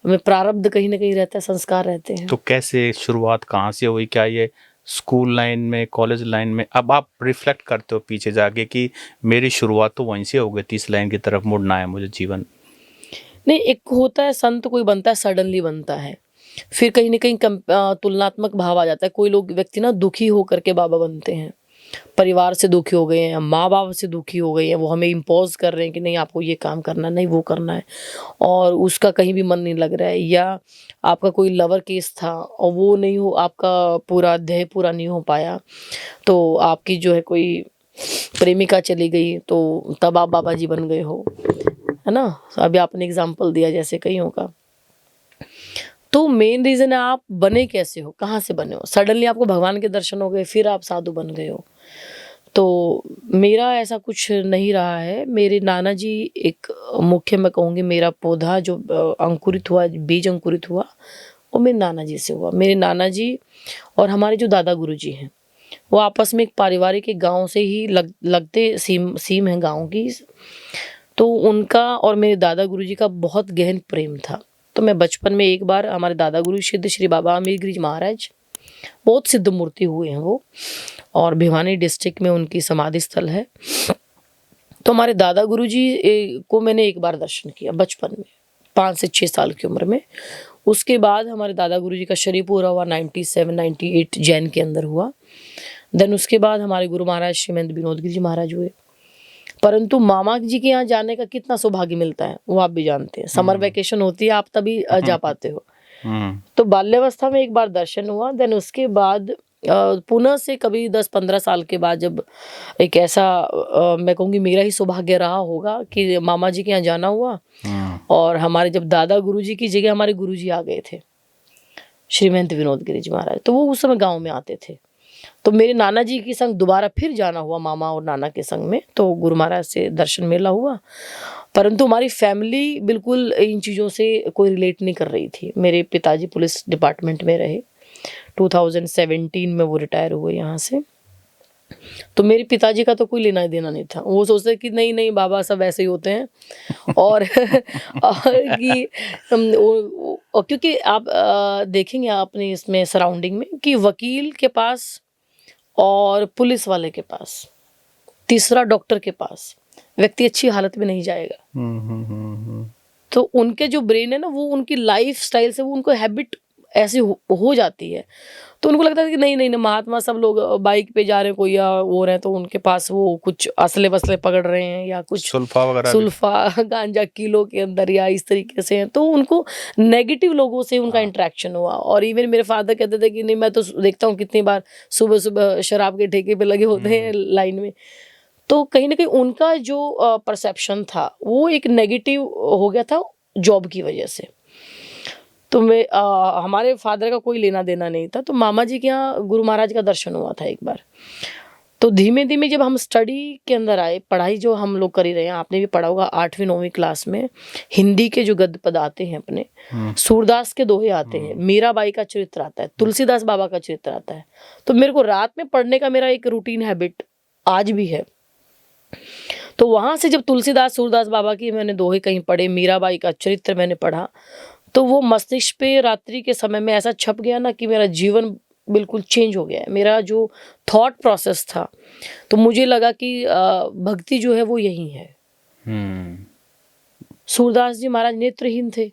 में प्रारब्ध कहीं ना कहीं रहता है, संस्कार रहते हैं। तो कैसे शुरुआत कहाँ से हुई? क्या ये स्कूल लाइन में, कॉलेज लाइन में? अब आप रिफ्लेक्ट करते हो पीछे जाके कि मेरी शुरुआत तो वहीं से हो गई थी, इस लाइन की तरफ मुड़ना है मुझे जीवन? नहीं, एक होता है संत, कोई बनता है सडनली बनता है, फिर कहीं ना कहीं तुलनात्मक भाव आ जाता है। कोई लोग व्यक्ति ना दुखी होकर के बाबा बनते हैं, परिवार से दुखी हो गए हैं, माँ बाप से दुखी हो गए हैं, वो हमें इम्पोज कर रहे हैं कि नहीं आपको ये काम करना, नहीं वो करना है, और उसका कहीं भी मन नहीं लग रहा है, या आपका कोई लवर केस था और वो नहीं हो, आपका पूरा ध्येय पूरा नहीं हो पाया, तो आपकी जो है कोई प्रेमिका चली गई, तो तब आप बाबा जी बन गए हो, है ना। अभी आपने एग्जाम्पल दिया जैसे कईयों का। तो मेन रीज़न है आप बने कैसे हो, कहाँ से बने हो। सडनली आपको भगवान के दर्शन हो गए, फिर आप साधु बन गए हो। तो मेरा ऐसा कुछ नहीं रहा है। मेरे नाना जी एक मुख्य मैं कहूँगी, मेरा पौधा जो अंकुरित हुआ, बीज अंकुरित हुआ, वो मेरे नाना जी से हुआ। मेरे नाना जी और हमारे जो दादा गुरुजी हैं, वो आपस में एक पारिवारिक एक गाँव से ही लगते सीम है गाँव की। तो उनका और मेरे दादा गुरुजी का बहुत गहन प्रेम था। तो मैं बचपन में एक बार हमारे दादा गुरु सिद्ध श्री बाबा अमीर गिरिज महाराज, बहुत सिद्ध मूर्ति हुए हैं वो, और भिवानी डिस्ट्रिक्ट में उनकी समाधि स्थल है। तो हमारे दादा गुरुजी को मैंने एक बार दर्शन किया बचपन में, 5 से 6 साल की उम्र में। उसके बाद हमारे दादा गुरुजी का शरीर पूरा हुआ 97-98 जैन के अंदर हुआ। देन उसके बाद हमारे गुरु महाराज श्रीमंत विनोद गिरी जी महाराज हुए। परंतु मामा जी के यहाँ जाने का कितना सौभाग्य मिलता है वो आप भी जानते हैं। समर वेकेशन होती है, आप तभी जा पाते हो। तो बाल्यावस्था में एक बार दर्शन हुआ। देन उसके बाद पुनः से कभी 10-15 साल के बाद जब एक ऐसा मैं कहूँगी मेरा ही सौभाग्य रहा होगा कि मामा जी के यहाँ जाना हुआ, और हमारे जब दादा गुरुजी की जगह हमारे गुरुजी आ गए थे, श्रीमंत विनोद गिरी जी महाराज, तो वो उस समय गाँव में आते थे। तो मेरे नाना जी के संग दोबारा फिर जाना हुआ मामा और नाना के संग में, तो गुरु महाराज से दर्शन मेला हुआ। परंतु हमारी फैमिली बिल्कुल इन चीज़ों से कोई रिलेट नहीं कर रही थी। मेरे पिताजी पुलिस डिपार्टमेंट में रहे, 2017 में वो रिटायर हुए यहाँ से। तो मेरे पिताजी का तो कोई लेना देना नहीं था। वो सोचते कि नहीं नहीं बाबा सब ऐसे ही होते हैं और कि क्योंकि आप देखेंगे अपने इसमें सराउंडिंग में कि वकील के पास और पुलिस वाले के पास, तीसरा डॉक्टर के पास व्यक्ति अच्छी हालत में नहीं जाएगा। तो उनके जो ब्रेन है ना, वो उनकी लाइफ स्टाइल से वो उनको हैबिट ऐसी हो जाती है। तो उनको लगता है कि नहीं नहीं नहीं महात्मा सब लोग बाइक पे जा रहे हैं, कोई या हो रहे हैं, तो उनके पास वो कुछ असले वसले पकड़ रहे हैं या कुछ सुल्फा वगैरह, सुल्फा गांजा किलो के अंदर या इस तरीके से हैं। तो उनको नेगेटिव लोगों से उनका इंटरेक्शन हुआ। और इवन मेरे फादर कहते थे कि नहीं मैं तो देखता हूँ कितनी बार सुबह सुबह शराब के ठेके पे लगे होते हैं लाइन में। तो कहीं ना कहीं उनका जो परसेप्शन था वो एक नेगेटिव हो गया था जॉब की वजह से। तो मैं हमारे फादर का कोई लेना देना नहीं था। तो मामा जी के यहाँ गुरु महाराज का दर्शन हुआ था एक बार। तो धीमे धीमे जब हम स्टडी के अंदर आए, पढ़ाई जो हम लोग कर ही रहे हैं, आपने भी पढ़ा होगा 8वीं-9वीं क्लास में, हिंदी के जो गद्य पद आते हैं अपने, सूरदास के दोहे आते हैं, मीराबाई का चरित्र आता है, तुलसीदास बाबा का चरित्र आता है। तो मेरे को रात में पढ़ने का मेरा एक रूटीन हैबिट आज भी है। तो वहाँ से जब तुलसीदास सूरदास बाबा की मैंने दोहे कहीं पढ़े, मीराबाई का चरित्र मैंने पढ़ा, तो वो मस्तिष्क पे रात्रि के समय में ऐसा छप गया ना कि मेरा जीवन बिल्कुल चेंज हो गया है। मेरा जो थॉट प्रोसेस था, तो मुझे लगा कि भक्ति जो है वो यही है। सूरदास जी महाराज नेत्रहीन थे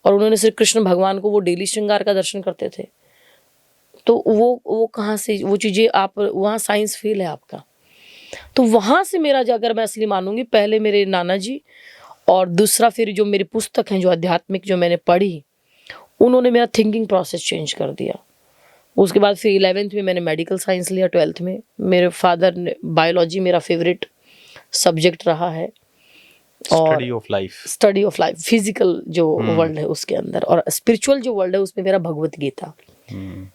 और उन्होंने श्री कृष्ण भगवान को वो डेली श्रृंगार का दर्शन करते थे। तो वो कहाँ से वो चीज़ें, आप वहाँ साइंस फेल है आपका। तो वहाँ से मेरा अगर मैं असली मानूंगी, पहले मेरे नाना जी और दूसरा फिर जो मेरी पुस्तक हैं जो आध्यात्मिक जो मैंने पढ़ी, उन्होंने मेरा थिंकिंग प्रोसेस चेंज कर दिया। उसके बाद फिर 11th में मैंने मेडिकल साइंस लिया, 12th में मेरे फादर ने बायोलॉजी मेरा फेवरेट सब्जेक्ट रहा है, और स्टडी ऑफ लाइफ फिजिकल जो वर्ल्ड है उसके अंदर, और स्पिरिचुअल जो वर्ल्ड है उसमें मेरा भगवत गीता,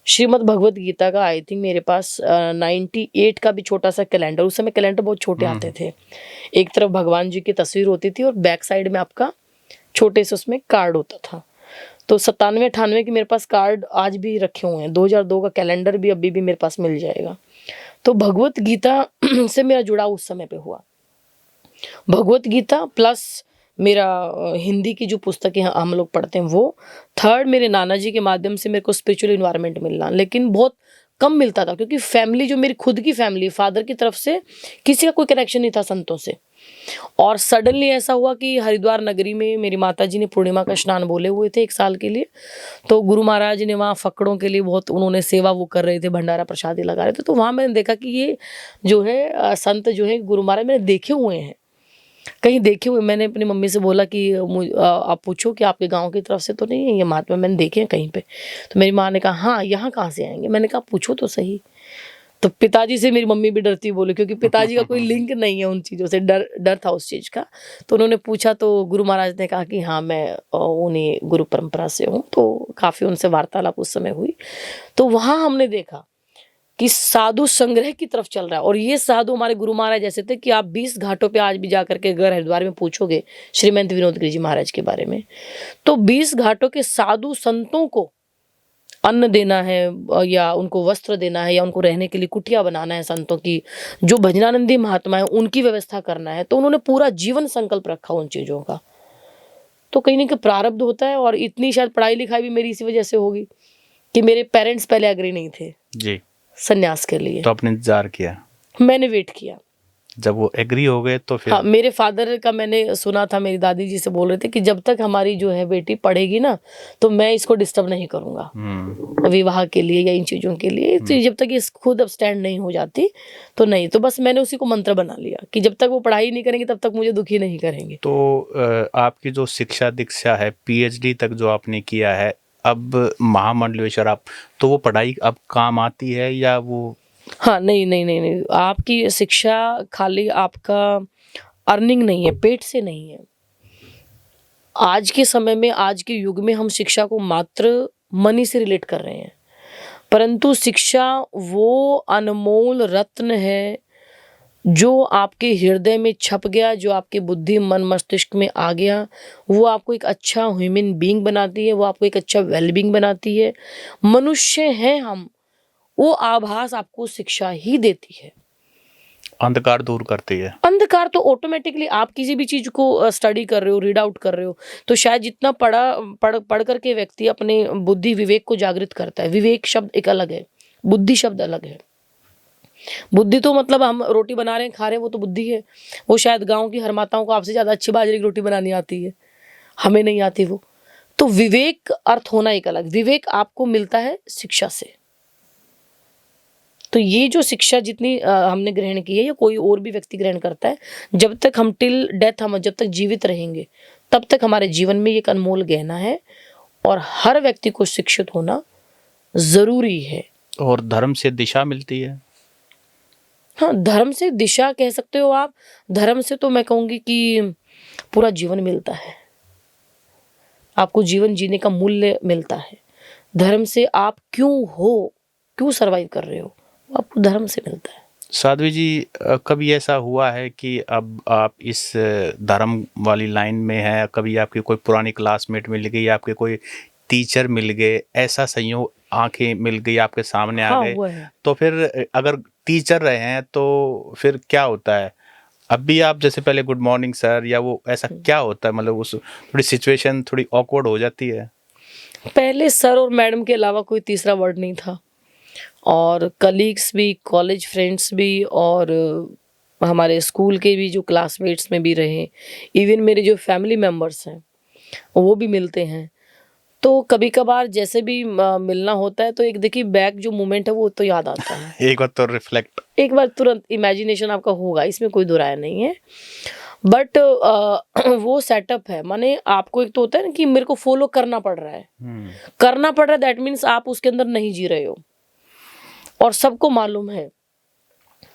श्रीमद् भगवत गीता का आई थिंक मेरे पास 98 का भी छोटा सा कैलेंडर, उस समय कैलेंडर बहुत छोटे आते थे, एक तरफ भगवान जी की तस्वीर होती थी और बैक साइड में आपका छोटे से उसमें कार्ड होता था। तो 97-98 की मेरे पास कार्ड आज भी रखे हुए हैं। 2002 का कैलेंडर भी अभी भी मेरे पास मिल जाएगा। तो भगवत गीता से मेरा जुड़ाव उस समय पे हुआ। भगवत गीता प्लस मेरा हिंदी की जो पुस्तकें हम लोग पढ़ते हैं वो, थर्ड मेरे नाना जी के माध्यम से मेरे को स्पिरिचुअल इन्वायरमेंट मिलना, लेकिन बहुत कम मिलता था क्योंकि फैमिली जो मेरी खुद की फैमिली, फादर की तरफ से किसी का कोई कनेक्शन नहीं था संतों से। और सडनली ऐसा हुआ कि हरिद्वार नगरी में मेरी माताजी ने पूर्णिमा का स्नान बोले हुए थे 1 साल के लिए। तो गुरु महाराज ने वहाँ फक्कड़ों के लिए बहुत उन्होंने सेवा वो कर रहे थे, भंडारा प्रसादी लगा रहे थे। तो वहाँ मैंने देखा कि ये जो है संत जो है गुरु महाराज मैंने देखे हुए हैं, कहीं देखे हुए। मैंने अपनी मम्मी से बोला कि आप पूछो कि आपके गाँव की तरफ से तो नहीं है ये महात्मा, मैंने देखे हैं कहीं पे। तो मेरी माँ ने कहा हाँ, यहाँ कहाँ से आएँगे? मैंने कहा पूछो तो सही। तो पिताजी से मेरी मम्मी भी डरती बोली, क्योंकि पिताजी का कोई लिंक नहीं है उन चीज़ों से, डर था उस चीज़ का। तो उन्होंने पूछा तो गुरु महाराज ने कहा कि हाँ, मैं उन्हीं गुरु परंपरा से हूँ। तो काफ़ी उनसे वार्तालाप उस समय हुई। तो वहाँ हमने देखा कि साधु संग्रह की तरफ चल रहा है। और ये साधु हमारे गुरु महाराज ऐसे थे कि आप 20 घाटों पे आज भी जा करके अगर हरिद्वार में पूछोगे श्रीमंत विनोद गिरी जी महाराज के बारे में, तो 20 घाटों के साधु संतों को अन्न देना है या उनको वस्त्र देना है या उनको रहने के लिए कुटिया बनाना है संतों की, जो भजनानंदी महात्मा है उनकी व्यवस्था करना है। तो उन्होंने पूरा जीवन संकल्प रखा उन चीज़ों का। तो कहीं ना कहीं प्रारब्ध होता है। और इतनी शायद पढ़ाई लिखाई भी मेरी इसी वजह से होगी कि मेरे पेरेंट्स पहले एग्री नहीं थे जी, सन्यास के लिए। तो आपने इंतजार किया, मैंने वेट किया। जब वो एग्री हो गए तो फिर? हाँ, मेरे फादर का मैंने सुना था, मेरी दादी जी से बोल रहे थे कि जब तक हमारी जो है बेटी पढ़ेगी ना तो मैं इसको डिस्टर्ब नहीं करूँगा विवाह के लिए या इन चीज़ों के लिए। तो जब तक ये खुद अब स्टैंड नहीं हो जाती तो नहीं। तो बस मैंने उसी को मंत्र बना लिया कि जब तक वो पढ़ाई नहीं करेंगे तब तक मुझे दुखी नहीं करेंगे। तो आपकी जो शिक्षा दीक्षा है, पीएचडी तक जो आपने किया है, अब महामंडलेश्वर आप, तो वो पढ़ाई अब काम आती है या वो? हाँ, नहीं, आपकी शिक्षा खाली आपका अर्निंग नहीं है, पेट से नहीं है। आज के समय में, आज के युग में हम शिक्षा को मात्र मनी से रिलेट कर रहे हैं, परंतु शिक्षा वो अनमोल रत्न है जो आपके हृदय में छप गया, जो आपके बुद्धि मन मस्तिष्क में आ गया, वो आपको एक अच्छा ह्यूमन बीइंग बनाती है, वो आपको एक अच्छा वेल बीइंग बनाती है। मनुष्य हैं हम, वो आभास आपको शिक्षा ही देती है। अंधकार दूर करती है। अंधकार तो ऑटोमेटिकली आप किसी भी चीज को स्टडी कर रहे हो, रीड आउट कर रहे हो, तो शायद जितना पढ़ करके व्यक्ति अपने बुद्धि विवेक को जागृत करता है। विवेक शब्द एक अलग है, बुद्धि शब्द अलग है। बुद्धि तो मतलब हम रोटी बना रहे हैं, खा रहे हैं, वो तो बुद्धि है। वो शायद गाँव की हर माताओं को आपसे ज्यादा अच्छी बाजरे की रोटी बनानी आती है, हमें नहीं आती वो। तो विवेक अर्थ होना एक अलग। विवेक आपको मिलता है शिक्षा से। तो ये जो शिक्षा जितनी हमने ग्रहण की है या कोई और भी व्यक्ति ग्रहण करता है, जब तक हम टिल डेथ, हम जब तक जीवित रहेंगे तब तक हमारे जीवन में एक अनमोल गहना है। और हर व्यक्ति को शिक्षित होना जरूरी है। और धर्म से दिशा मिलती है। हाँ, धर्म से दिशा कह सकते हो आप। धर्म से तो मैं कहूँगी कि पूरा जीवन मिलता है, आपको जीवन जीने का मूल्य मिलता है। धर्म से आप क्यों सर्वाइव कर रहे हो, आपको धर्म से मिलता है। साध्वी जी, कभी ऐसा हुआ है कि अब आप इस धर्म वाली लाइन में हैं, कभी आपकी कोई पुरानी क्लासमेट मिल गई, आपके कोई टीचर मिल गए, ऐसा संयोग आंखें मिल गई, आपके सामने आ हाँ, गए, हुआ है। तो फिर अगर टीचर रहे हैं तो फिर क्या होता है? अब भी आप जैसे पहले गुड मॉर्निंग सर या वो ऐसा क्या होता है, मतलब उस थोड़ी सिचुएशन थोड़ी ऑकवर्ड हो जाती है? पहले सर और मैडम के अलावा कोई तीसरा वर्ड नहीं था। और कलीग्स भी, कॉलेज फ्रेंड्स भी, और हमारे स्कूल के भी जो क्लासमेट्स में भी रहे, इवन मेरे जो फैमिली मेम्बर्स हैं वो भी मिलते हैं। तो कभी कभार जैसे भी मिलना होता है तो एक देखिए बैक जो मोमेंट है वो तो याद आता है। एक बार तो रिफ्लेक्ट, एक बार तुरंत इमेजिनेशन आपका होगा, इसमें कोई दो राय नहीं है। बट वो सेटअप है, माने आपको एक तो होता है ना कि मेरे को फॉलो करना पड़ रहा है, दैट मीन्स आप उसके अंदर नहीं जी रहे हो। और सबको मालूम है,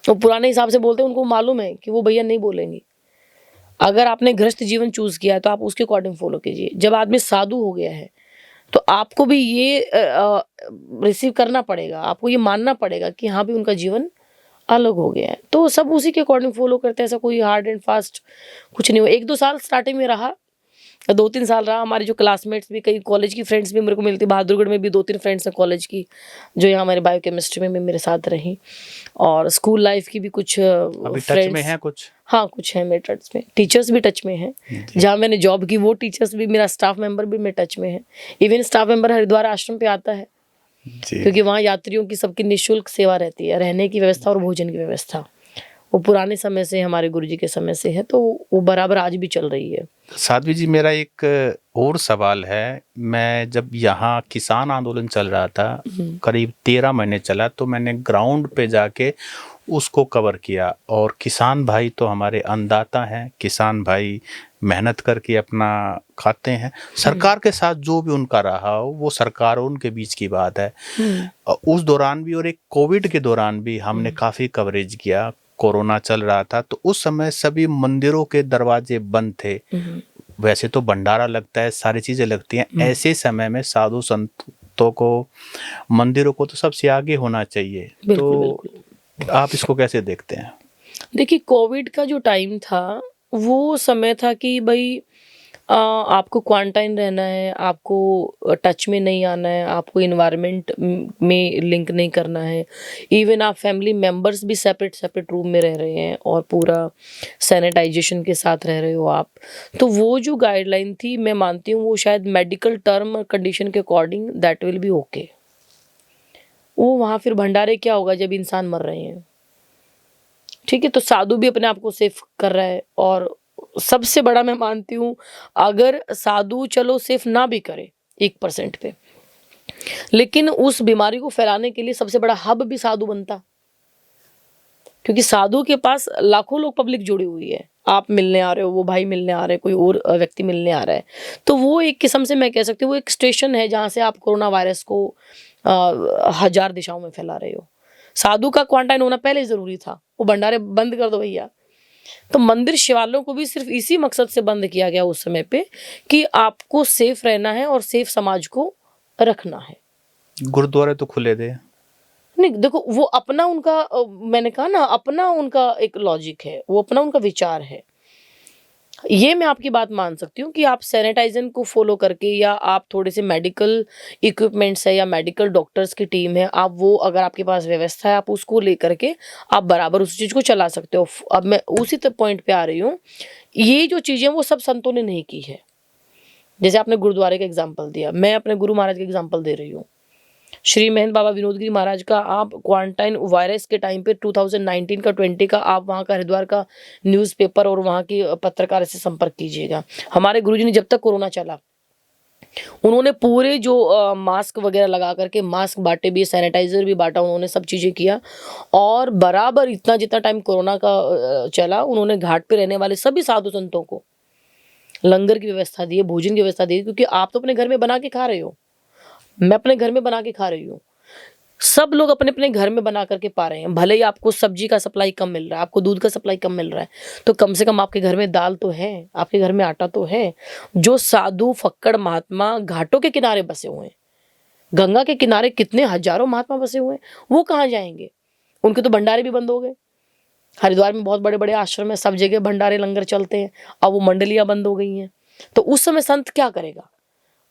वो पुराने हिसाब से बोलते हैं, उनको मालूम है कि वो भैया नहीं बोलेंगे। अगर आपने गृहस्थ जीवन चूज किया है तो आप उसके अकॉर्डिंग फॉलो कीजिए। जब आदमी साधु हो गया है तो आपको भी ये रिसीव करना पड़ेगा, आपको ये मानना पड़ेगा कि हाँ भी उनका जीवन अलग हो गया है। तो सब उसी के अकॉर्डिंग फॉलो करते हैं, ऐसा कोई हार्ड एंड फास्ट कुछ नहीं हुआ। 1-2 साल स्टार्टिंग में रहा, 2-3 साल रहा। हमारे जो क्लासमेट्स भी, कई कॉलेज की फ्रेंड्स भी मेरे को मिलती, बहादुरगढ़ में भी 2-3 फ्रेंड्स हैं कॉलेज की जो यहाँ हमारे बायोकेमिस्ट्री में मेरे साथ रही। और स्कूल लाइफ की भी कुछ अभी टच में है कुछ? हाँ, कुछ है मेरे टच में। टीचर्स भी टच में हैं, जहाँ मैंने जॉब की वो टीचर्स भी, मेरा स्टाफ मेंबर भी मेरे टच में है। इवन स्टाफ मेंबर हरिद्वार आश्रम पे आता है क्योंकि वहाँ यात्रियों की सबकी निःशुल्क सेवा रहती है, रहने की व्यवस्था और भोजन की व्यवस्था। वो पुराने समय से हमारे गुरुजी के समय से है, तो वो बराबर आज भी चल रही है। साध्वी जी, मेरा एक और सवाल है। मैं जब यहाँ किसान आंदोलन चल रहा था, करीब 13 महीने चला, तो मैंने ग्राउंड पे जाके उसको कवर किया। और किसान भाई तो हमारे अन्नदाता हैं, किसान भाई मेहनत करके अपना खाते हैं। सरकार के साथ जो भी उनका रहा हो, वो सरकार और उनके बीच की बात है। उस दौरान भी और एक कोविड के दौरान भी हमने काफ़ी कवरेज किया। कोरोना चल रहा था तो उस समय सभी मंदिरों के दरवाजे बंद थे। वैसे तो भंडारा लगता है, सारी चीज़ें लगती हैं। ऐसे समय में साधु संतों को, मंदिरों को तो सबसे आगे होना चाहिए। बिल्कुल, तो बिल्कुल। आप इसको कैसे देखते हैं? देखिए, कोविड का जो टाइम था, वो समय था कि भई आपको क्वारंटाइन रहना है, आपको टच में नहीं आना है, आपको एनवायरनमेंट में लिंक नहीं करना है। इवन आप फैमिली मेंबर्स भी सेपरेट रूम में रह रहे हैं और पूरा सैनिटाइजेशन के साथ रह रहे हो आप। तो वो जो गाइडलाइन थी, मैं मानती हूँ वो शायद मेडिकल टर्म और कंडीशन के according that will be okay. वो वहाँ फिर भंडारे क्या होगा जब इंसान मर रहे हैं, ठीक है? तो साधु भी अपने आप को सेफ कर रहा है। और सबसे बड़ा मैं मानती हूँ, अगर साधु चलो सेफ ना भी करे 1% पे, लेकिन उस बीमारी को फैलाने के लिए सबसे बड़ा हब भी साधु बनता, क्योंकि साधु के पास लाखों लोग पब्लिक जुड़ी हुई है। आप मिलने आ रहे हो, वो भाई मिलने आ रहे हैं, कोई और व्यक्ति मिलने आ रहा है, तो वो एक किस्म से मैं कह सकती हूँ वो एक स्टेशन है जहाँ से आप कोरोना वायरस को 1000 दिशाओं में फैला रहे हो। साधु का क्वारंटाइन होना पहले जरूरी था, वो भंडारे बंद कर दो भैया। तो मंदिर शिवालयों को भी सिर्फ इसी मकसद से बंद किया गया उस समय पे कि आपको सेफ रहना है और सेफ समाज को रखना है। गुरुद्वारे तो खुले थे। नहीं, देखो वो अपना उनका मैंने कहा ना, अपना उनका एक लॉजिक है, वो अपना उनका विचार है। ये मैं आपकी बात मान सकती हूँ कि आप सैनिटाइजर को फॉलो करके, या आप थोड़े से मेडिकल इक्विपमेंट्स है या मेडिकल डॉक्टर्स की टीम है, आप वो अगर आपके पास व्यवस्था है, आप उसको लेकर के आप बराबर उस चीज़ को चला सकते हो। अब मैं उसी पॉइंट पे आ रही हूँ, ये जो चीज़ें वो सब संतों ने नहीं की है। जैसे आपने गुरुद्वारे का एग्जाम्पल दिया, मैं अपने गुरु महाराज का एग्जाम्पल दे रही हूँ। श्री महंत बाबा विनोदगिरी महाराज का आप क्वारंटाइन वायरस के टाइम पे 2019 का 20 का आप वहाँ का हरिद्वार का न्यूज़पेपर और वहाँ की पत्रकार से संपर्क कीजिएगा। हमारे गुरुजी ने जब तक कोरोना चला, उन्होंने पूरे जो मास्क वगैरह लगा करके मास्क बांटे भी, सैनिटाइजर भी बांटा, उन्होंने सब चीज़ें किया। और बराबर इतना जितना टाइम कोरोना का चला, उन्होंने घाट पे रहने वाले सभी साधु संतों को लंगर की व्यवस्था दी है, भोजन की व्यवस्था दी है, क्योंकि आप तो अपने घर में बना के खा रहे हो, मैं अपने घर में बना के खा रही हूँ, सब लोग अपने अपने घर में बना करके पा रहे हैं। भले ही आपको सब्जी का सप्लाई कम मिल रहा है, आपको दूध का सप्लाई कम मिल रहा है, तो कम से कम आपके घर में दाल तो है, आपके घर में आटा तो है। जो साधु फक्कड़ महात्मा घाटों के किनारे बसे हुए हैं, गंगा के किनारे कितने हजारों महात्मा बसे हुए हैं, वो कहाँ जाएंगे? उनके तो भंडारे भी बंद हो गए। हरिद्वार में बहुत बड़े बड़े आश्रम है, सब जगह भंडारे लंगर चलते हैं, अब वो मंडलियां बंद हो गई हैं। तो उस समय संत क्या करेगा?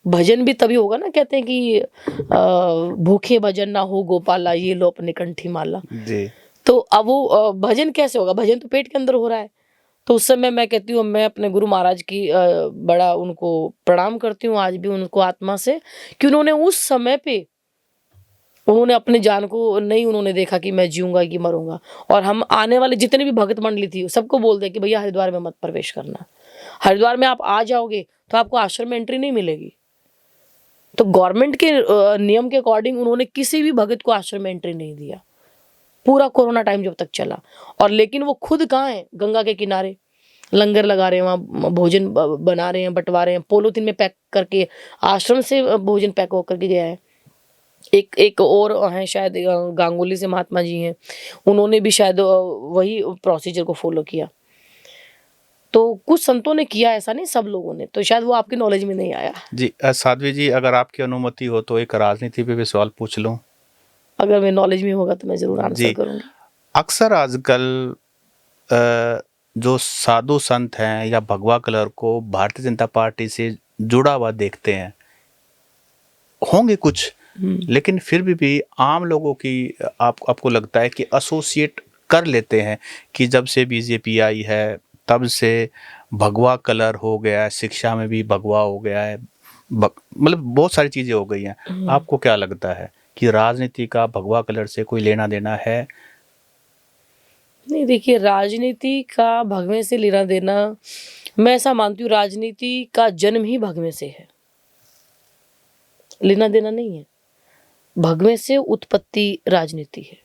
भजन भी तभी होगा ना, कहते हैं कि भूखे भजन ना हो गोपाला, ये लो अपने कंठी माला। जी। तो अब वो भजन कैसे होगा? भजन तो पेट के अंदर हो रहा है। तो उस समय मैं कहती हूँ, मैं अपने गुरु महाराज की बड़ा उनको प्रणाम करती हूँ आज भी उनको आत्मा से, कि उन्होंने उस समय पे उन्होंने अपने जान को नहीं उन्होंने देखा कि मैं जीऊंगा कि मरूंगा। और हम आने वाले जितने भी भगत मंडली थी सबको बोल दे कि भैया हरिद्वार में मत प्रवेश करना। हरिद्वार में आप आ जाओगे तो आपको आश्रम में एंट्री नहीं मिलेगी। तो गवर्नमेंट के नियम के अकॉर्डिंग उन्होंने किसी भी भगत को आश्रम में एंट्री नहीं दिया पूरा कोरोना टाइम जब तक चला। और लेकिन वो खुद कहाँ है? गंगा के किनारे लंगर लगा रहे हैं, वहाँ भोजन बना रहे हैं, बंटवा रहे हैं, पोलोथीन में पैक करके आश्रम से भोजन पैक होकर के गया है। एक और हैं शायद गांगुली से महात्मा जी हैं, उन्होंने भी शायद वही प्रोसीजर को फॉलो किया। तो कुछ संतों ने किया, ऐसा नहीं सब लोगों ने, तो शायद वो आपकी नॉलेज में नहीं आया। जी साध्वी जी, अगर आपकी अनुमति हो तो एक राजनीति पे भी सवाल पूछ लूं? अगर मैं नॉलेज में होगा तो मैं जरूर आंसर करूंगी। अक्सर आजकल जो साधु संत हैं या भगवा कलर को भारतीय जनता पार्टी से जुड़ा हुआ देखते हैं, होंगे कुछ, लेकिन फिर भी आम लोगों की आपको लगता है कि एसोसिएट कर लेते हैं कि जब से बीजेपी आई है तब से भगवा कलर हो गया है, शिक्षा में भी भगवा हो गया है, मतलब बहुत सारी चीजें हो गई हैं। आपको क्या लगता है कि राजनीति का भगवा कलर से कोई लेना देना है? नहीं, देखिए, राजनीति का भगवे से लेना देना, मैं ऐसा मानती हूँ, राजनीति का जन्म ही भगवे से है, लेना देना नहीं है। भगवे से उत्पत्ति राजनीति है।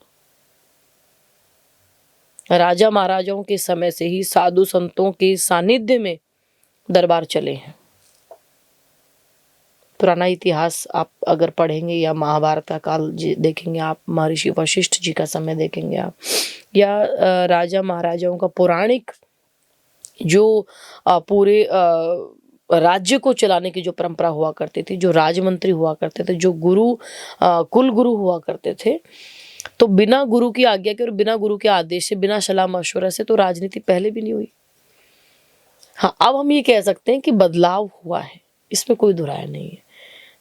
राजा महाराजाओं के समय से ही साधु संतों के सानिध्य में दरबार चले हैं। पुराना इतिहास आप अगर पढ़ेंगे या महाभारत का काल देखेंगे आप, महर्षि वशिष्ठ जी का समय देखेंगे आप, या राजा महाराजाओं का पौराणिक जो पूरे राज्य को चलाने की जो परंपरा हुआ करती थी, जो राजमंत्री हुआ करते थे, जो गुरु कुल गुरु हुआ करते थे, तो बिना गुरु की आज्ञा के और बिना गुरु के आदेश से, बिना सलाह मशवरा से तो राजनीति पहले भी नहीं हुई। हाँ, अब हम ये कह सकते हैं कि बदलाव हुआ है, इसमें कोई दुराय नहीं है।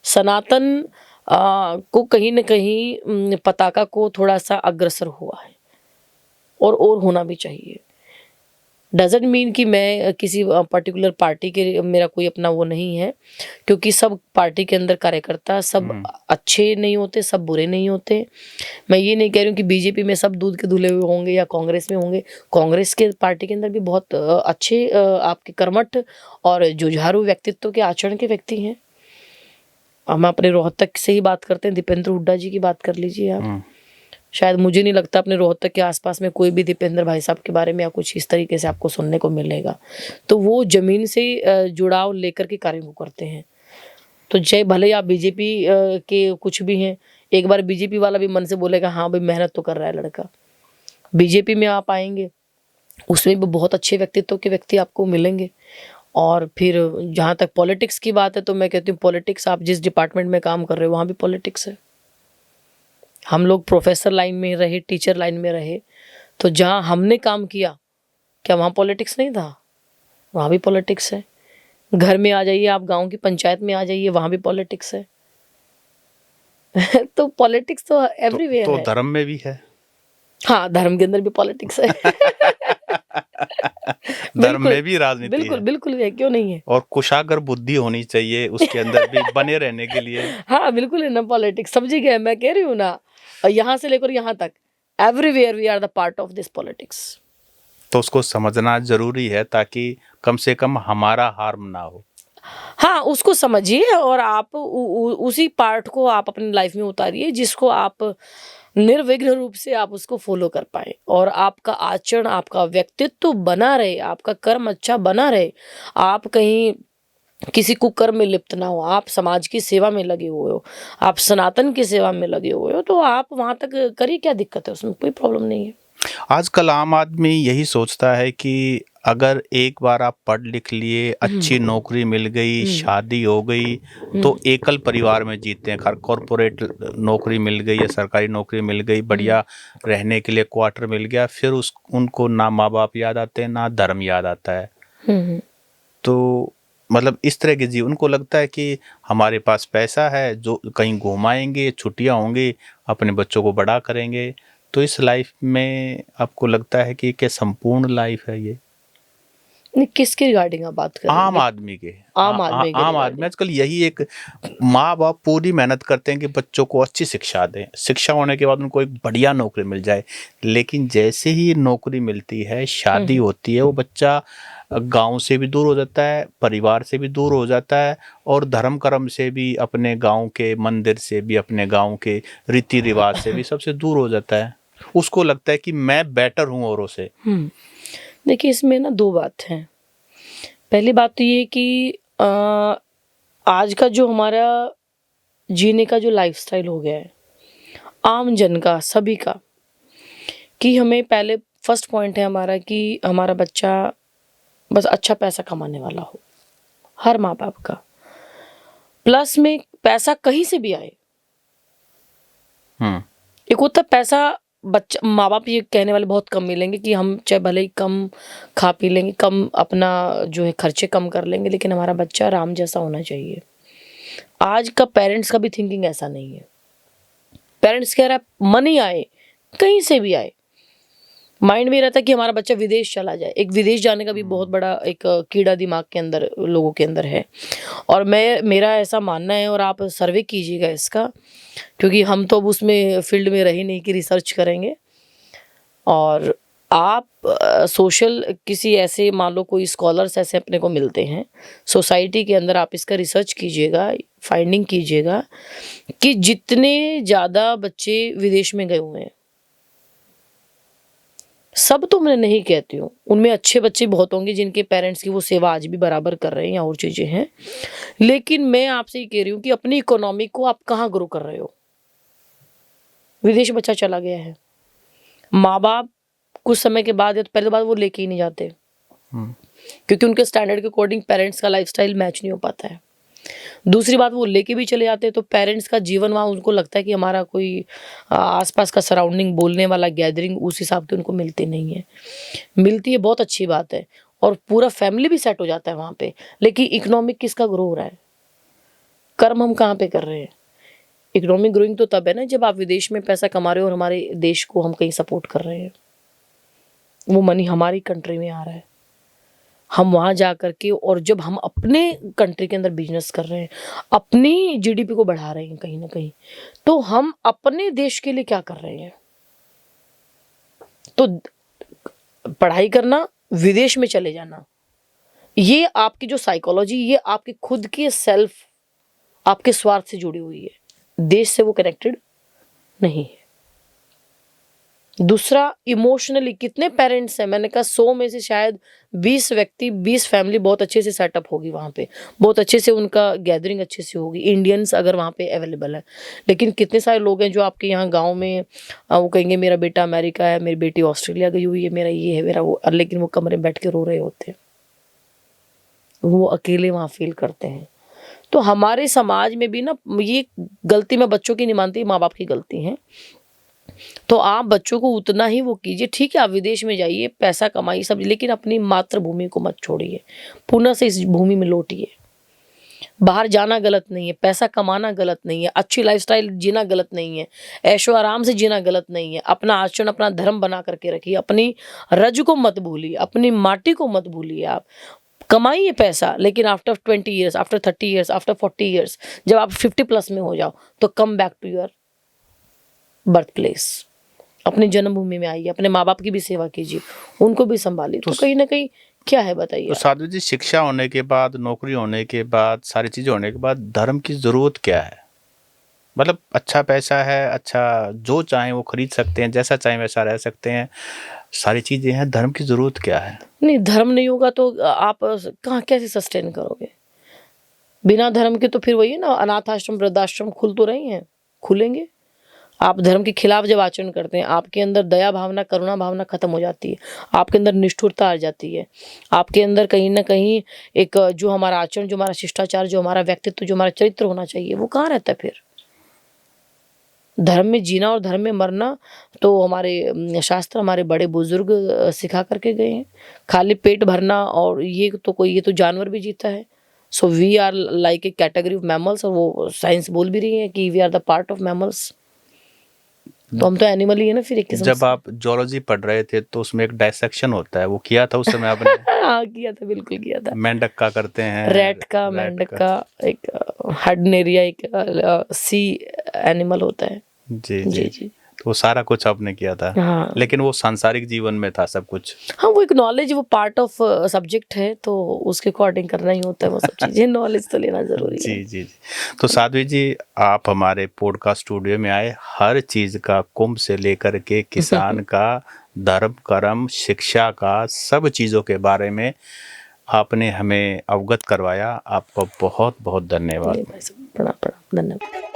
सनातन को कहीं न कहीं पताका को थोड़ा सा अग्रसर हुआ है, और होना भी चाहिए। डजंट मीन कि मैं किसी पर्टिकुलर पार्टी के, मेरा कोई अपना वो नहीं है, क्योंकि सब पार्टी के अंदर कार्यकर्ता सब अच्छे नहीं होते, सब बुरे नहीं होते। मैं ये नहीं कह रही हूँ कि बीजेपी में सब दूध के धुले हुए होंगे या कांग्रेस में होंगे। कांग्रेस के पार्टी के अंदर भी बहुत अच्छे आपके कर्मठ और जुझारू व्यक्तित्व के, आचरण के व्यक्ति हैं। हम अपने रोहतक से ही बात करते हैं, दीपेंद्र हुड्डा जी की बात कर लीजिए आप। शायद मुझे नहीं लगता अपने रोहतक के आसपास में कोई भी दीपेंद्र भाई साहब के बारे में या कुछ इस तरीके से आपको सुनने को मिलेगा। तो वो जमीन से जुड़ाव लेकर के कार्य को करते हैं। तो चाहे भले आप बीजेपी के कुछ भी हैं, एक बार बीजेपी वाला भी मन से बोलेगा हाँ भाई मेहनत तो कर रहा है लड़का। बीजेपी में आप आएंगे, उसमें भी बहुत अच्छे व्यक्तित्व के व्यक्ति आपको मिलेंगे। और फिर जहाँ तक पॉलिटिक्स की बात है, तो मैं कहती हूँ पॉलिटिक्स, आप जिस डिपार्टमेंट में काम कर रहे हो वहाँ भी पॉलिटिक्स है। हम लोग प्रोफेसर लाइन में रहे, टीचर लाइन में रहे, तो जहाँ हमने काम किया, क्या वहाँ पॉलिटिक्स नहीं था? वहाँ भी पॉलिटिक्स है। घर में आ जाइए आप, गांव की पंचायत में आ जाइए, वहाँ भी पॉलिटिक्स है। तो पॉलिटिक्स तो एवरीवेयर है। तो धर्म में भी है। हाँ, धर्म के अंदर भी पॉलिटिक्स है। धर्म में भी राजनीति बिल्कुल है। बिल्कुल है, क्यों नहीं है। और कुशाग्र बुद्धि होनी चाहिए उसके अंदर भी बने रहने के लिए। हाँ बिल्कुल है ना, पॉलिटिक्स समझी गए, मैं कह रही हूँ ना, यहाँ से लेकर यहाँ तक everywhere we are the part of this politics. तो उसको समझना जरूरी है ताकि कम से कम हमारा हार्म ना हो। हाँ, उसको समझिए और आप उसी पार्ट को आप अपनी लाइफ में उतारिए जिसको आप निर्विघ्न रूप से आप उसको फॉलो कर पाए, और आपका आचरण, आपका व्यक्तित्व बना रहे, आपका कर्म अच्छा बना रहे, आप कहीं किसी कुकर्म में लिप्त ना हो, आप समाज की सेवा में लगे हुए हो, आप सनातन की सेवा में लगे हुए हो, तो आप वहां तक करिए, क्या दिक्कत है, उसमें कोई प्रॉब्लम नहीं है। आजकल आम आदमी यही सोचता है कि अगर एक बार आप पढ़ लिख लिए, अच्छी नौकरी मिल गई, शादी हो गई, तो एकल परिवार में जीते हैं। कॉर्पोरेट नौकरी मिल गई या सरकारी नौकरी मिल गई, बढ़िया रहने के लिए क्वार्टर मिल गया, फिर उनको ना माँ बाप याद आते हैं, ना धर्म याद आता है। तो मतलब इस तरह के जीवन, उनको लगता है कि हमारे पास पैसा है, जो कहीं घुमाएंगे, छुट्टियां होंगी, अपने बच्चों को बड़ा करेंगे। तो इस लाइफ में आपको लगता है कि क्या संपूर्ण लाइफ है ये? नहीं, किसके रिगार्डिंग आप बात कर रहे हैं? आम आदमी के। आम आदमी के आम आदमी आजकल यही एक, माँ बाप पूरी मेहनत करते हैं कि बच्चों को अच्छी शिक्षा दें, शिक्षा होने के बाद उनको एक बढ़िया नौकरी मिल जाए, लेकिन जैसे ही नौकरी मिलती है, शादी होती है, वो बच्चा गांव से भी दूर हो जाता है, परिवार से भी दूर हो जाता है, और धर्म कर्म से भी, अपने गांव के मंदिर से भी, अपने गांव के रीति रिवाज से भी, सबसे दूर हो जाता है। उसको लगता है कि मैं बेटर हूं औरों से। देखिए, इसमें ना दो बात हैं। पहली बात तो ये कि आज का जो हमारा जीने का जो लाइफस्टाइल हो गया है आम जन का, सभी का, कि हमें पहले फर्स्ट पॉइंट है हमारा कि हमारा बच्चा बस अच्छा पैसा कमाने वाला हो, हर माँ बाप का। प्लस में पैसा कहीं से भी आए। एक होता पैसा, बच्चा, माँ बाप ये कहने वाले बहुत कम मिलेंगे कि हम चाहे भले ही कम खा पी लेंगे, कम अपना जो है खर्चे कम कर लेंगे, लेकिन हमारा बच्चा राम जैसा होना चाहिए। आज का पेरेंट्स का भी थिंकिंग ऐसा नहीं है। पेरेंट्स कह रहा है मनी आए, कहीं से भी आए, माइंड में रहता है कि हमारा बच्चा विदेश चला जाए। एक विदेश जाने का भी बहुत बड़ा एक कीड़ा दिमाग के अंदर, लोगों के अंदर है। और मेरा ऐसा मानना है, और आप सर्वे कीजिएगा इसका, क्योंकि हम तो अब उसमें फील्ड में रहे नहीं कि रिसर्च करेंगे। और आप सोशल किसी ऐसे मान लो कोई स्कॉलर्स ऐसे अपने को मिलते हैं सोसाइटी के अंदर, आप इसका रिसर्च कीजिएगा, फाइंडिंग कीजिएगा कि जितने ज़्यादा बच्चे विदेश में गए हुए हैं, सब तो मैं नहीं कहती हूँ, उनमें अच्छे बच्चे बहुत होंगे जिनके पेरेंट्स की वो सेवा आज भी बराबर कर रहे हैं या और चीज़ें हैं, लेकिन मैं आपसे ये कह रही हूँ कि अपनी इकोनॉमी को आप कहाँ ग्रो कर रहे हो। विदेश बच्चा चला गया है, माँ बाप कुछ समय के बाद या तो पहले बात वो लेके ही नहीं जाते, क्योंकि उनके स्टैंडर्ड के अकॉर्डिंग पेरेंट्स का लाइफस्टाइल मैच नहीं हो पाता है। दूसरी बात, वो लेके भी चले जाते हैं तो पेरेंट्स का जीवन वहाँ उनको लगता है कि हमारा कोई आसपास का सराउंडिंग बोलने वाला गैदरिंग उस हिसाब की उनको मिलती नहीं है। मिलती है बहुत अच्छी बात है, और पूरा फैमिली भी सेट हो जाता है वहाँ पे, लेकिन इकोनॉमिक किसका ग्रो हो रहा है? कर्म हम कहाँ पे कर रहे हैं? इकोनॉमिक ग्रोइंग तो तब है ना जब आप विदेश में पैसा कमा रहे हो और हमारे देश को हम कहीं सपोर्ट कर रहे हैं, वो मनी हमारी कंट्री में आ रहा है, हम वहाँ जा करके, और जब हम अपने कंट्री के अंदर बिजनेस कर रहे हैं, अपनी जीडीपी को बढ़ा रहे हैं कहीं ना कहीं, तो हम अपने देश के लिए क्या कर रहे हैं? तो पढ़ाई करना, विदेश में चले जाना, ये आपकी जो साइकोलॉजी, ये आपके खुद के सेल्फ, आपके स्वार्थ से जुड़ी हुई है, देश से वो कनेक्टेड नहीं है। दूसरा, इमोशनली कितने पेरेंट्स हैं, मैंने कहा 100 में से शायद 20 व्यक्ति, 20 फैमिली बहुत अच्छे से सेटअप होगी वहाँ पे, बहुत अच्छे से उनका गैदरिंग अच्छे से होगी, इंडियंस अगर वहाँ पे अवेलेबल है। लेकिन कितने सारे लोग हैं जो आपके यहाँ गांव में वो कहेंगे मेरा बेटा अमेरिका है, मेरी बेटी ऑस्ट्रेलिया गई हुई है, मेरा ये है, मेरा वो, लेकिन वो कमरे में बैठ के रो रहे होते हैं, वो अकेले वहाँ फील करते हैं। तो हमारे समाज में भी ना, ये गलती मैं बच्चों की नहीं मानती, माँ बाप की गलती है। तो आप बच्चों को उतना ही वो कीजिए, ठीक है आप विदेश में जाइए, पैसा कमाइए सब, लेकिन अपनी मातृभूमि को मत छोड़िए, पुनः से इस भूमि में लौटिए। बाहर जाना गलत नहीं है, पैसा कमाना गलत नहीं है, अच्छी लाइफस्टाइल जीना गलत नहीं है, ऐशो आराम से जीना गलत नहीं है, अपना आचरण अपना धर्म बना करके रखिए, अपनी रज को मत भूलिए, अपनी माटी को मत भूलिए। आप कमाइए पैसा, लेकिन after 20 years, after 30 years, after 40 years, जब आप 50 प्लस में हो जाओ, तो come back to your birth place, अपनी जन्मभूमि में आइए, अपने माँ बाप की भी सेवा कीजिए, उनको भी संभालिए। तो कहीं ना कहीं क्या है बताइए। तो साध्वी जी, शिक्षा होने के बाद, नौकरी होने के बाद, सारी चीजें होने के बाद धर्म की जरूरत क्या है? मतलब अच्छा पैसा है, अच्छा जो चाहे वो खरीद सकते हैं, जैसा चाहे वैसा रह सकते हैं, सारी चीजें हैं, धर्म की जरूरत क्या है? नहीं, धर्म नहीं होगा तो आप कहाँ कैसे सस्टेन करोगे? बिना धर्म के तो फिर वही है ना, अनाथ आश्रम वृद्धाश्रम खुल तो रही हैं, खुलेंगे। आप धर्म के खिलाफ जब आचरण करते हैं, आपके अंदर दया भावना, करुणा भावना खत्म हो जाती है, आपके अंदर निष्ठुरता आ जाती है, आपके अंदर कहीं ना कहीं एक जो हमारा आचरण, जो हमारा शिष्टाचार, जो हमारा व्यक्तित्व, जो हमारा चरित्र होना चाहिए, वो कहाँ रहता है फिर? धर्म में जीना और धर्म में मरना तो हमारे शास्त्र, हमारे बड़े बुजुर्ग सिखा करके गए हैं। खाली पेट भरना और ये तो जानवर भी जीता है। So we are like a category of mammals, और वो साइंस बोल भी रही है कि we are the part of mammals. तो हम तो एनिमल ही है ना फिर एक किस्म जब से। आप जोलॉजी पढ़ रहे थे तो उसमें एक डायसेक्शन होता है, वो किया था उस समय आपने? हाँ किया था, बिल्कुल किया था। मेंढक का करते हैं, रैट का, मेंढक का, एक हडनेरिया, एक सी एनिमल होता है। जी जी जी। जी। तो वो सारा कुछ आपने किया था, हाँ लेकिन वो सांसारिक जीवन में था सब कुछ। हाँ, वो एक नॉलेज, वो पार्ट ऑफ सब्जेक्ट है, तो उसके अकॉर्डिंग करना ही होता है वो सब चीजें। नॉलेज तो लेना जरूरी है। जी जी जी। तो साध्वी जी, आप हमारे पॉडकास्ट स्टूडियो में आए, हर चीज का, कुंभ से लेकर के किसान का, धर्म कर्म, शिक्षा का, सब चीजों के बारे में आपने हमें अवगत करवाया। आपको बहुत बहुत धन्यवाद। प्रणाम प्रणाम, धन्यवाद।